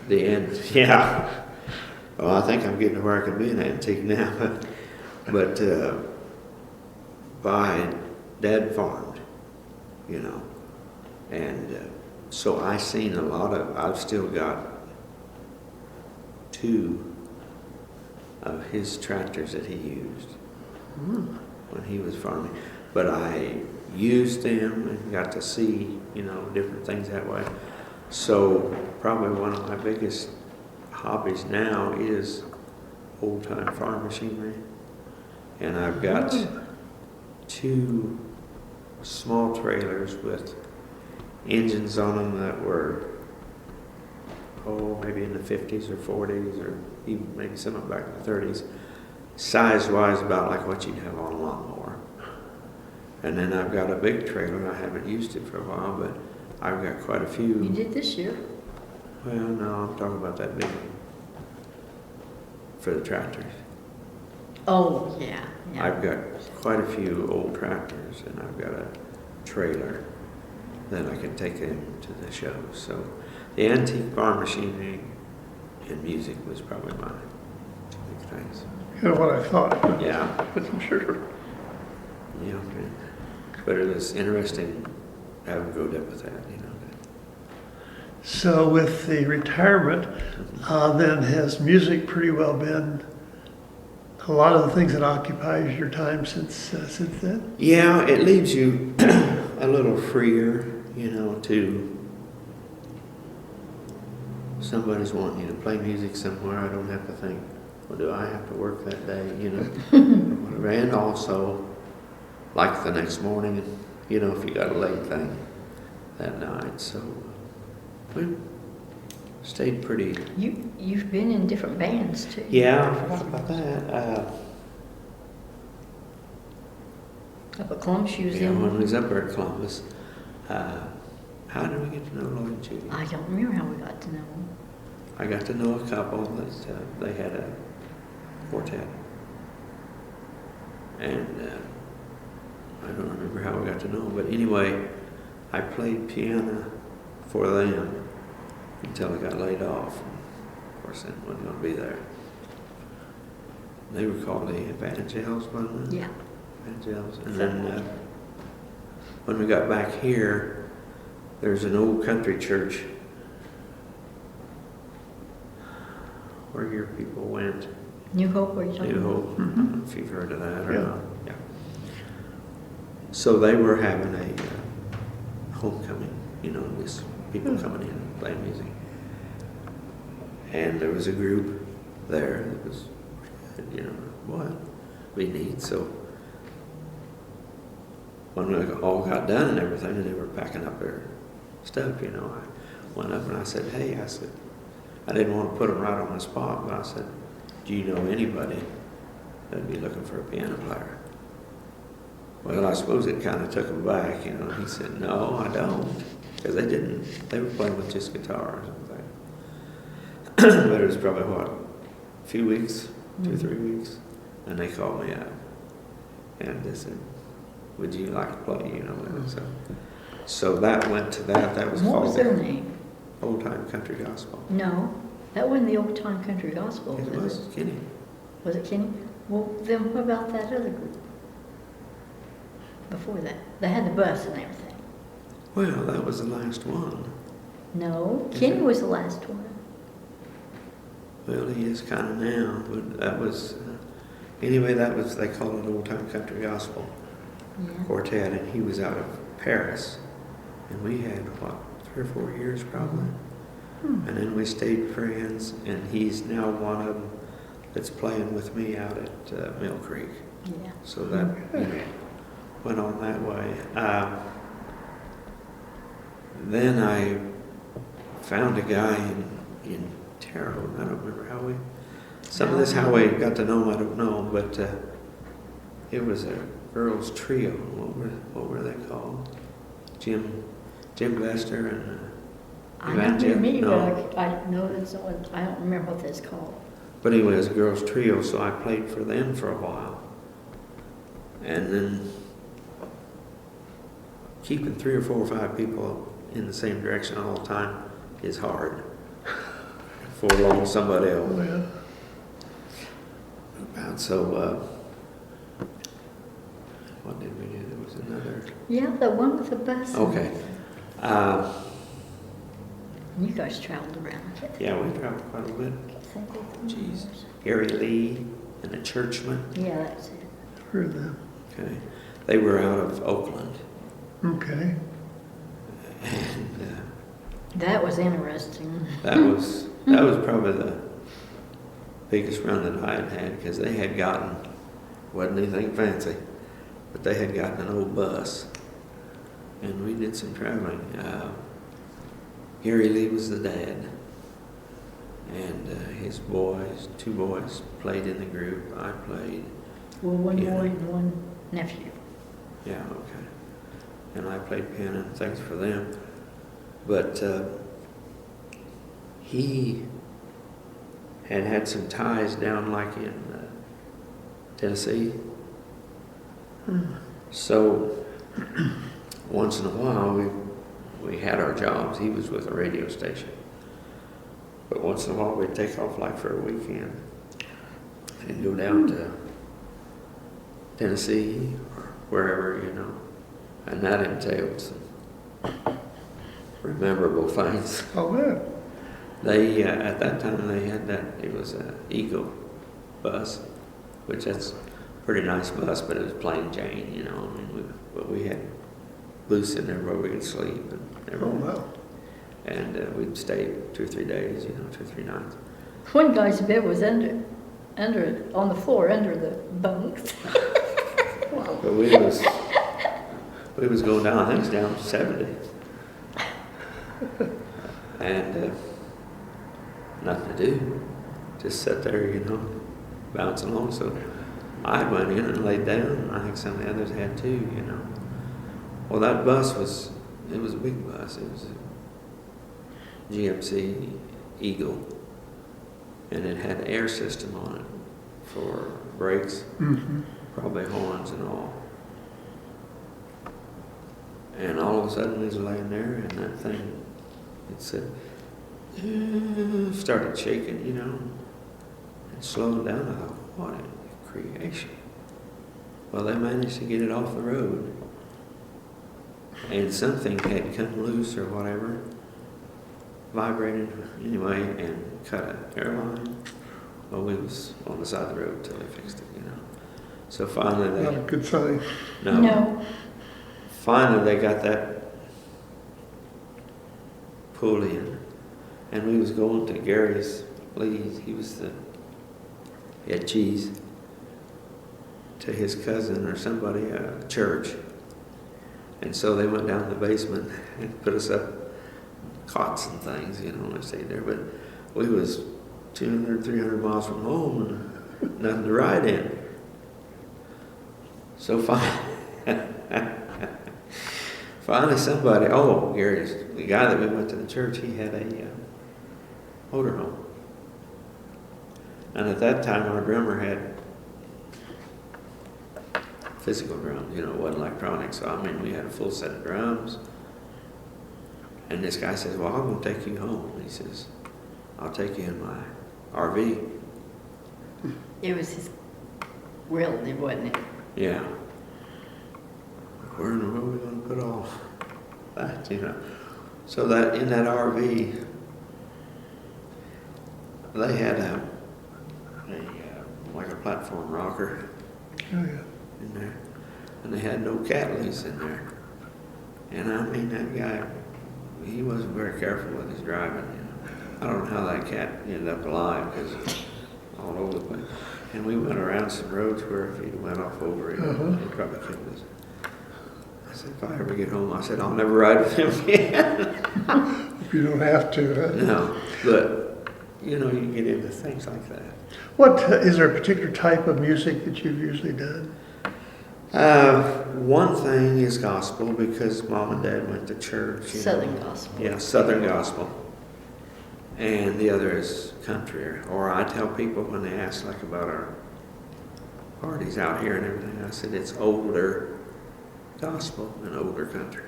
the end, yeah. Well, I think I'm getting to where I can be an antique now, but Dad farmed, you know, and so I seen a lot of. I've still got 2 of his tractors that he used when he was farming, but I used them and got to see, you know, different things that way. So probably one of my biggest hobbies now is old-time farm machinery, and I've got 2 small trailers with engines on them that were maybe in the 50s or 40s, or even maybe some of them back in the 30s, size-wise about like what you'd have on a lawnmower. And then I've got a big trailer. I haven't used it for a while, but I've got quite a few. You did this year? Well, no, I'm talking about that big one for the tractors. Oh, yeah. I've got quite a few old tractors, and I've got a trailer that I can take them to the show. So the antique farm machinery and music was probably my 2 big things. You know what I thought. Yeah. I'm sure. Yeah, but it was interesting having go up with that, you know. So with the retirement, then has music pretty well been a lot of the things that occupies your time since then? Yeah, it leaves you a little freer, you know, to somebody's wanting you to play music somewhere. I don't have to think, well, do I have to work that day, you know, or whatever. And also, like the next morning, you know, if you got a late thing that night. So we stayed pretty. You've been in different bands too. Yeah, I forgot about that. Up at Columbus, you was Yeah, in. when we was up there at Columbus, how did we get to know Lloyd and Judy? I don't remember how we got to know him. I got to know a couple that they had a quartet, and I don't remember how we got to know them, but anyway, I played piano for them until I got laid off. Of course, I wasn't going to be there. They were called the Evangels, wasn't they? Yeah. Evangels. And then when we got back here, there's an old country church where your people went. New Hope, or you talking New about? Hope. I don't know if you've heard of that or Yeah. not. Yeah. So they were having a homecoming, you know, with people coming in and playing music. And there was a group there that was, you know, what we need. So when we all got done and everything, and they were packing up their stuff, you know, I went up and I said, hey, I said, I didn't want to put them right on the spot, but I said, do you know anybody that'd be looking for a piano player? Well, I suppose it kind of took him back, you know. He said, no, I don't. Because they were playing with just guitars and things. But it was probably, what, a few weeks, 2 or 3 weeks. And they called me up. And they said, would you like to play, you know? And so that went to that. That was What called was their name? Old Time Country Gospel. No, that wasn't the Old Time Country Gospel. It was Kenny. Was it Kenny? Well, then what about that other group? Before that, they had the bus and everything. Well, that was the last one. No, Is Kenny it? was the last one. Well, he is kind of now, but that was, anyway, that was, they called it Old Time Country Gospel Yeah. Quartet, and he was out of Paris. And we had, what, 3 or 4 years probably? And then we stayed friends, and he's now one of them that's playing with me out at Mill Creek. Yeah. So that, you know, went on that way. Then I found a guy in Terre Haute. I don't remember how some of this how we got to know him, I don't know, but it was a girls trio. What were they called? Jim Lester and I know what you mean, No. but I know it's on, I don't remember what that's called. But anyway, it was a girls' trio, so I played for them for a while. And then keeping 3 or 4 or 5 people in the same direction all the time is hard. For along somebody else. Well, And so, what did we do? There was another. Yeah, the one with the bus. Okay. You guys traveled around. Yeah, we traveled quite a bit. Think of the Jeez. numbers. Gary Lee and the Churchmen. Yeah, that's it. heard that. Okay. They were out of Oakland. Okay. And That was interesting. that was probably the biggest run that I had because they had gotten, wasn't anything fancy, but they had gotten an old bus. And we did some traveling. Gary Lee was the dad. And his boys, 2 boys, played in the group. I played. Well, one Yeah. boy and one nephew. Yeah, okay. And I played piano and things for them. But he had some ties down like in Tennessee. So once in a while we had our jobs. He was with a radio station. But once in a while we'd take off like for a weekend and go down to Tennessee or wherever, you know. And that entailed some memorable things. Oh, good. They, at that time they had that, it was an Eagle bus, which that's a pretty nice bus, but it was plain Jane, you know. I mean, but we had booths in there where we could sleep and Oh, everything. wow. And we'd stay 2 or 3 days, you know, 2 or 3 nights. One guy's bed was under, on the floor, under the bunks. But we was going down, I think it's down to 70. And nothing to do. Just sit there, you know, bouncing along. So I went in and laid down, and I think some of the others had too, you know. Well, that bus it was a big bus. It was a GMC Eagle. And it had an air system on it for brakes, Mm-hmm. probably horns and all. And all of a sudden, we was laying there, and that thing, it said, started shaking, you know, and slowed down. I thought, what a creation. Well, they managed to get it off the road, and something had come loose or whatever, vibrated anyway, and cut an airline. Well, we was on the side of the road until they fixed it, you know. So finally Not a good sign. No. Finally, they got that pulled in, and we was going to Gary's Lee. He was he had cheese to his cousin or somebody church, and so they went down to the basement and put us up cots and things, you know, and I stayed there. But we was 200, 300 miles from home and nothing to ride in. So finally somebody, Gary's, the guy that we went to the church, he had a motorhome. And at that time, our drummer had physical drums, you know, it wasn't electronic. So, I mean, we had a full set of drums. And this guy says, well, I'm going to take you home. And he says, I'll take you in my RV. It was his relative, wasn't it? Yeah. Where in the world are we going to put all that, you know? So that in that RV, they had like a platform rocker Oh, yeah. in there, and they had no cat loose in there. And I mean, that guy, he wasn't very careful with his driving. You know, I don't know how that cat ended up alive because all over the place. And we went around some roads where if he'd went off over it, he'd probably killed us. I said, if I ever get home, I said, I'll never ride with him again. If you don't have to, huh? No, but, you know, you get into things like that. What, is there a particular type of music that you've usually done? one thing is gospel because Mom and Dad went to church. Southern gospel. Yeah, Southern gospel. And the other is country. Or I tell people when they ask like about our parties out here and everything, I said it's older gospel and older country.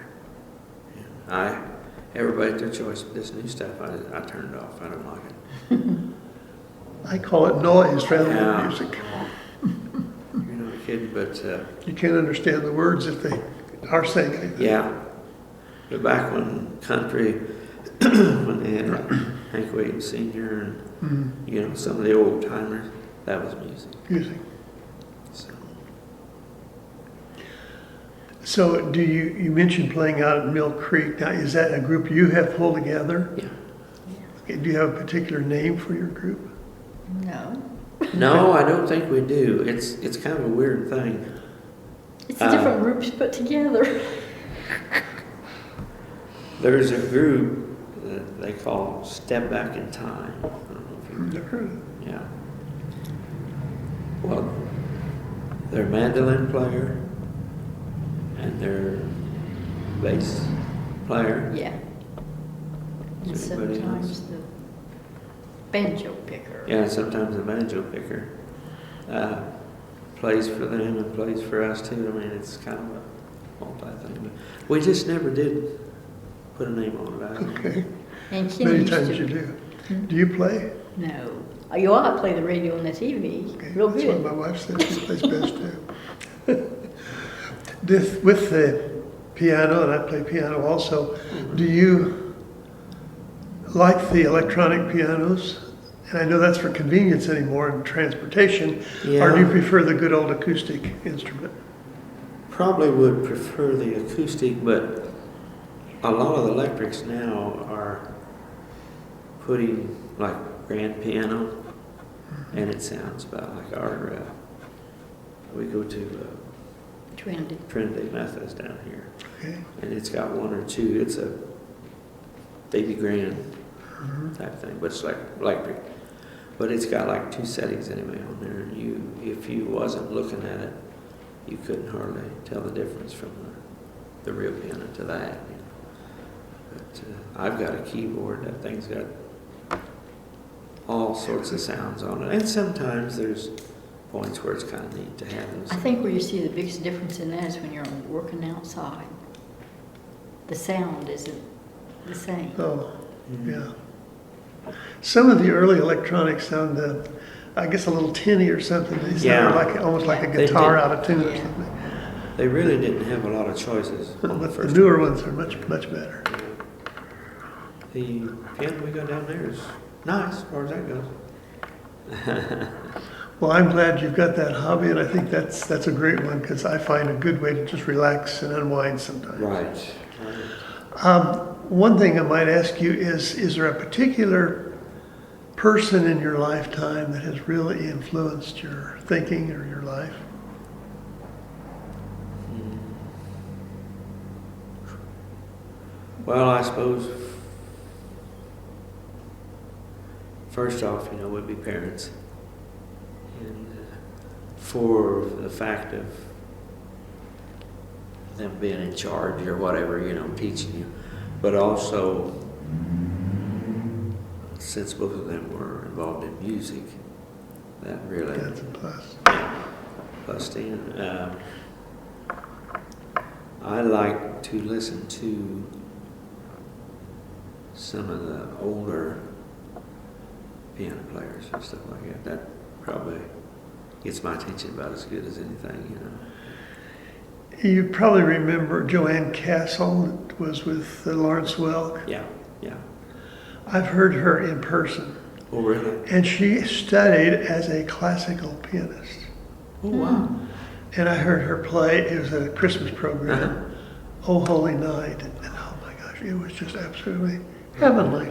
And everybody their choice, but this new stuff I turned off. I don't like it. I call it noise rather Yeah. than music. You're not kidding, but You can't understand the words if they are saying anything. yeah. But back when country, when they had like Hank Williams Sr. and some of the old timers, that was music. Music. So So do you mentioned playing out at Mill Creek. Now, is that a group you have pulled together? yeah. Okay, do you have a particular name for your group? No. No, I don't think we do. It's kind of a weird thing. It's different groups put together. There's a group that they call Step Back in Time. I don't know if you've Never heard of it. Yeah. Well, they're mandolin player and they're bass player. Yeah. And Is anybody sometimes else? the banjo picker. Yeah, and sometimes the banjo picker plays for them and plays for us too. I mean, it's kind of a multi-thing. But we just never did put a name on it. I don't know. Okay. And Kenny Many used times to, you do. Do you play? No. Oh, you ought to play the radio and the TV. Okay, Real that's good. what my wife said. She plays best too. With the piano, and I play piano also, do you like the electronic pianos? And I know that's for convenience anymore in transportation. Or do you Yeah. prefer the good old acoustic instrument? Probably would prefer the acoustic, but a lot of the electrics now are putting like grand piano, and it sounds about like our. We go to Trinity. Trinity Methodist down here, Okay. and it's got one or two. It's a baby grand type thing, but it's like electric. But it's got like two settings anyway on there, and if you wasn't looking at it, you couldn't hardly tell the difference from the real piano to that. But I've got a keyboard. That thing's got all sorts of sounds on it, and sometimes there's points where it's kind of neat to have those. I think where you see the biggest difference in that is when you're working outside. The sound isn't the same. Oh, yeah. Some of the early electronics sound, I guess, a little tinny or something. They sound Yeah. like almost like a They guitar did. out of tune or Yeah. something. They really didn't have a lot of choices on the But the first newer one. ones are much better. The piano we got down there is nice as far as that goes. Well, I'm glad you've got that hobby, and I think that's a great one because I find a good way to just relax and unwind sometimes. Right. One thing I might ask you is there a particular person in your lifetime that has really influenced your thinking or your life? Well, I suppose first off, would be parents, and for the fact of them being in charge or whatever, teaching you, but also since both of them were involved in music, that really That's a plus. plus in. I like to listen to some of the older piano players and stuff like that. That probably gets my attention about as good as anything, You probably remember Joanne Castle that was with Lawrence Welk. Yeah, yeah. I've heard her in person, Oh, really? and she studied as a classical pianist. Oh, wow. And I heard her play, it was a Christmas program, Oh Holy Night, and oh my gosh, it was just absolutely heavenly.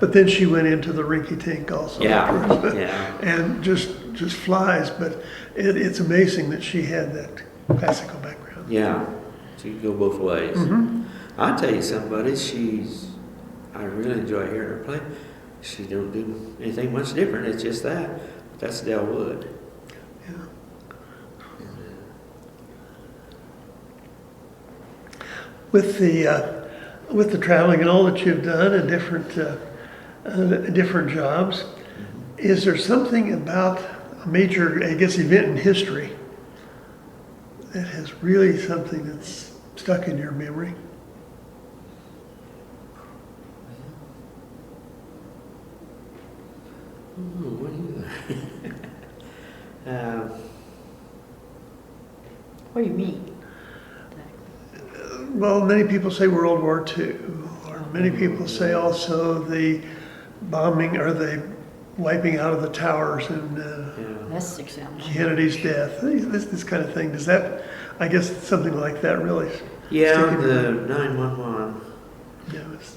But then she went into the rinky-tink also. Yeah, yeah. And just flies, but it's amazing that she had that classical background. Yeah, she can go both ways. Mm-hmm. I'll tell you somebody, I really enjoy hearing her play. She don't do anything much different, it's just that. That's Del Wood. Yeah. With the traveling and all that you've done and different jobs, is there something about a major, I guess, event in history that has really something that's stuck in your memory? What do you What do you mean? Well, many people say World War II, or many people say also the bombing or the wiping out of the towers and That's example. Kennedy's death, this kind of thing. Does that, I guess something like that really? Yeah, stick in your the mind? 911, Yeah, it's-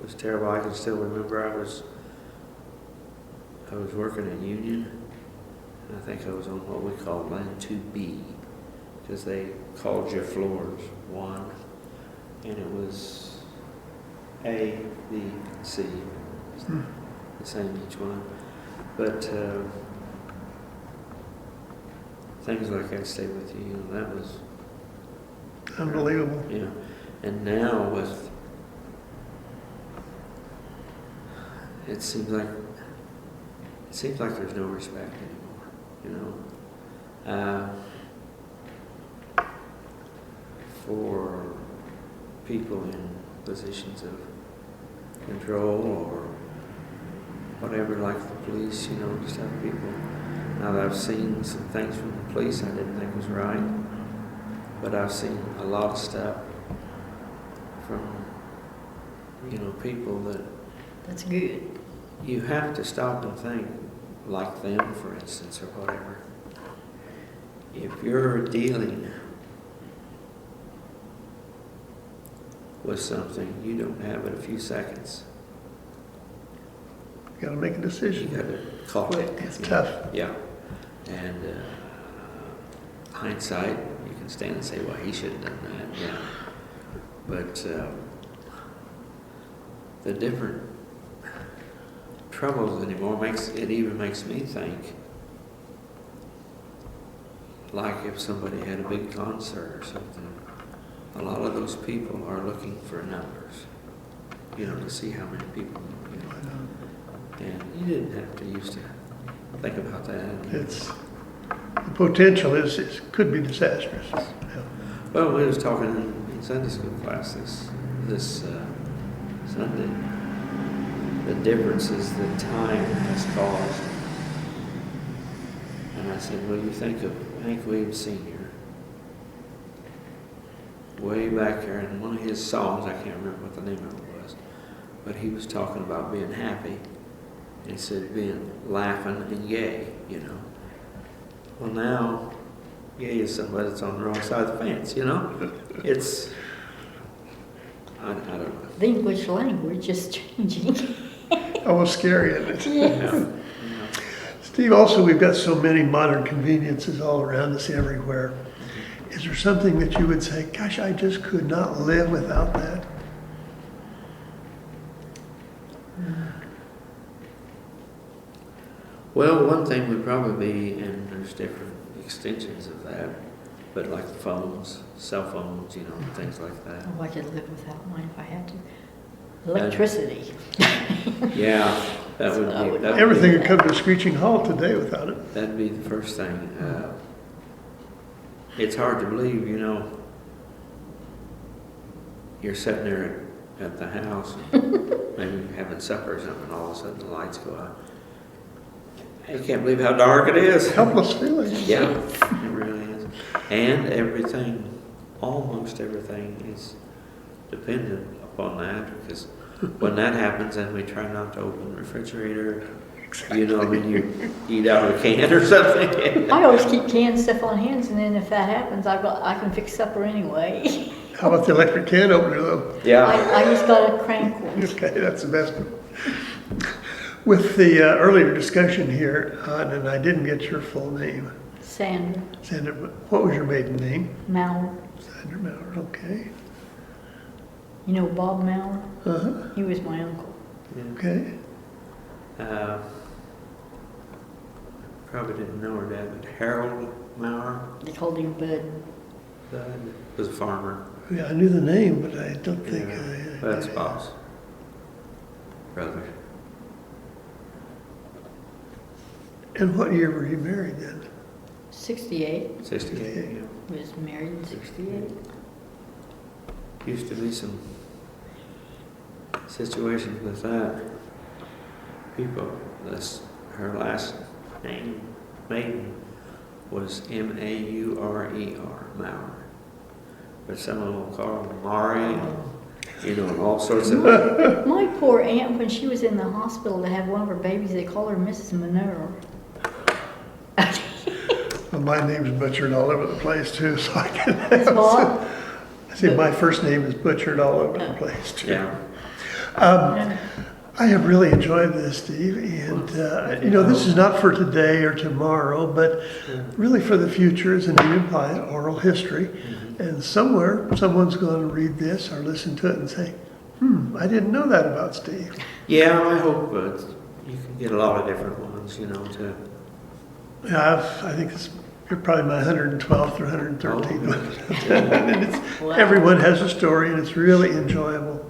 was terrible. I can still remember I was working at Union, and I think I was on what we call Line 2B, because they called your floors 1, and it was A, B, C, the same each one. But things like that stay with you. That was Unbelievable. And now with it seems like there's no respect anymore. For people in positions of control or whatever, like the police, just have people. Now that I've seen some things from the police I didn't think was right, but I've seen a lot of stuff from, people that That's good. you have to stop and think, like them, for instance, or whatever. If you're dealing with something, you don't have it a few seconds. You got to make a You decision. got to call it. It's tough. Yeah. And hindsight, you can stand and say, well, he should have done that. Yeah. But the different troubles anymore even makes me think, like if somebody had a big concert or something, a lot of those people are looking for numbers, to see how many people, and you didn't have to used to think about that. It's, the potential could be disastrous. Yeah. Well, we was talking in Sunday school class this Sunday, the differences that time has caused. And I said, well, you think of Hank Williams Sr. way back there in one of his songs, I can't remember what the name of it was, but he was talking about being happy. And he said being laughing and gay, Well, now, gay is somebody that's on the wrong side of the fence, It's, I don't know. The English language is changing. Almost scary, isn't it? Yes. Yeah. Steve, also, we've got so many modern conveniences all around us everywhere. Is there something that you would say, gosh, I just could not live without that? Well, one thing would probably be, and there's different extensions of that, but like phones, cell phones, things like that. Oh, I could live without mine if I had to. Electricity. Yeah, that would So I be. would That would Everything be, would come to a screeching halt today without it. that'd be the first thing. It's hard to believe, you're sitting there at the house, maybe having supper or something, and all of a sudden the lights go out. I can't believe how dark it is. Helpless feeling. Yeah, it really is. And almost everything is dependent upon that, because when that happens, then we try not to open the refrigerator. Exactly. You eat out of a can or something. I always keep canned stuff on hands, and then if that happens, I can fix supper anyway. How about the electric can opener, though? Yeah. I just got a crank one. Okay, that's the best one. With the earlier discussion here, and I didn't get your full name, Sandra Sandra, what was your maiden name? Maurer. Sandra Maurer, okay. You know Bob Maurer? Uh-huh, He was my uncle. okay. Probably didn't know her dad, but Harold Maurer. They called him Bud. Died. Was a farmer. Yeah, I knew the name, but I don't think Yeah, I... that's Bob's brother. And what year were you married then? 68. 68. Yeah. Was married in 68. Used to be some situations with that. People, that's her last name, maiden, was M-A-U-R-E-R, Maurer. But some of them will call her Mari, and all sorts of... My poor aunt, when she was in the hospital to have one of her babies, they called her Mrs. Monroe. Well, my name's butchered all over the place too, so I can... It's what? I see my first name is butchered all over the place too. Yeah. I have really enjoyed this, Steve, and you know, this is not for today or tomorrow, but really for the future, as the name implies, oral history. And somewhere, someone's going to read this or listen to it and say, I didn't know that about Steve. Yeah, I hope you can get a lot of different ones, you know, too. Yeah, I think you're probably my 112th or 113th one. And Wow. everyone has a story, and it's really enjoyable.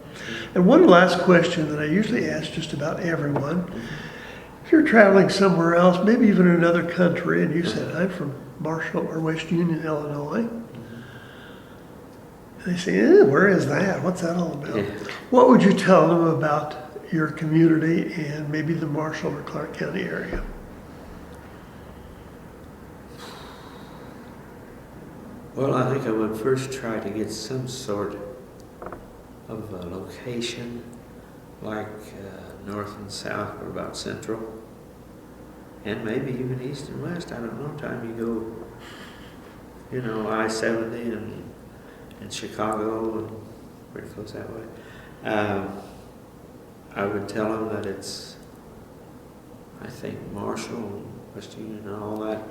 And one last question that I usually ask just about everyone. If you're traveling somewhere else, maybe even in another country, and you said, I'm from Marshall or West Union, Illinois. And they say, where is that? What's that all about? Yeah. What would you tell them about your community and maybe the Marshall or Clark County area? Well, I think I would first try to get some sort of a location, like north and south, or about central, and maybe even east and west. I don't know. Time you go, you know, I-70 and Chicago and pretty close that way. I would tell them that it's, I think Marshall, West Union, and all that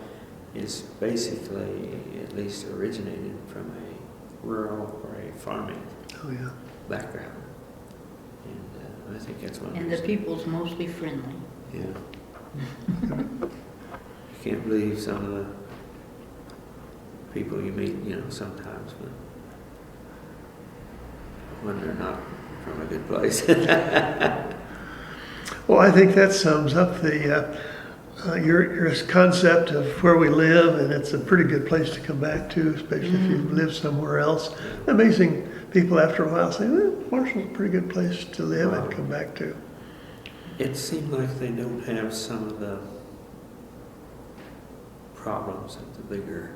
is basically at least originated from a rural or a farming Oh, yeah. background. And I think that's one And the reason. people's mostly friendly. Yeah. You can't believe some of the people you meet, you know, sometimes when they're not from a good place. Well, I think that sums up the your concept of where we live, and it's a pretty good place to come back to, especially if you live somewhere else. Amazing people after a while say, Marshall's a pretty good place to live and come back to. It seems like they don't have some of the problems that the bigger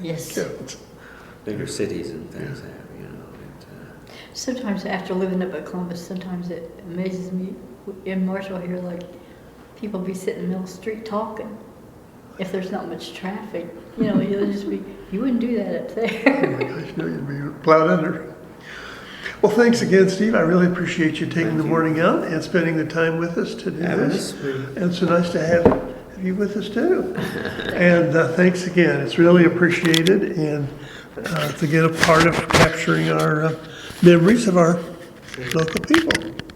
Yes. cities and things have, you know. Sometimes after living up at Columbus, sometimes it amazes me in Marshall here, like people be sitting in the middle of the street talking. If there's not much traffic, you know, you'll just be, you wouldn't do that up Oh there. my gosh, no, you'd be plowed under. Well, thanks again, Steve. I really appreciate you taking Thank the you. morning out and spending the time with us to do Having this. us, we- And it's so nice to have you with us too. And thanks again. It's really appreciated, and to get a part of capturing our memories of our local people.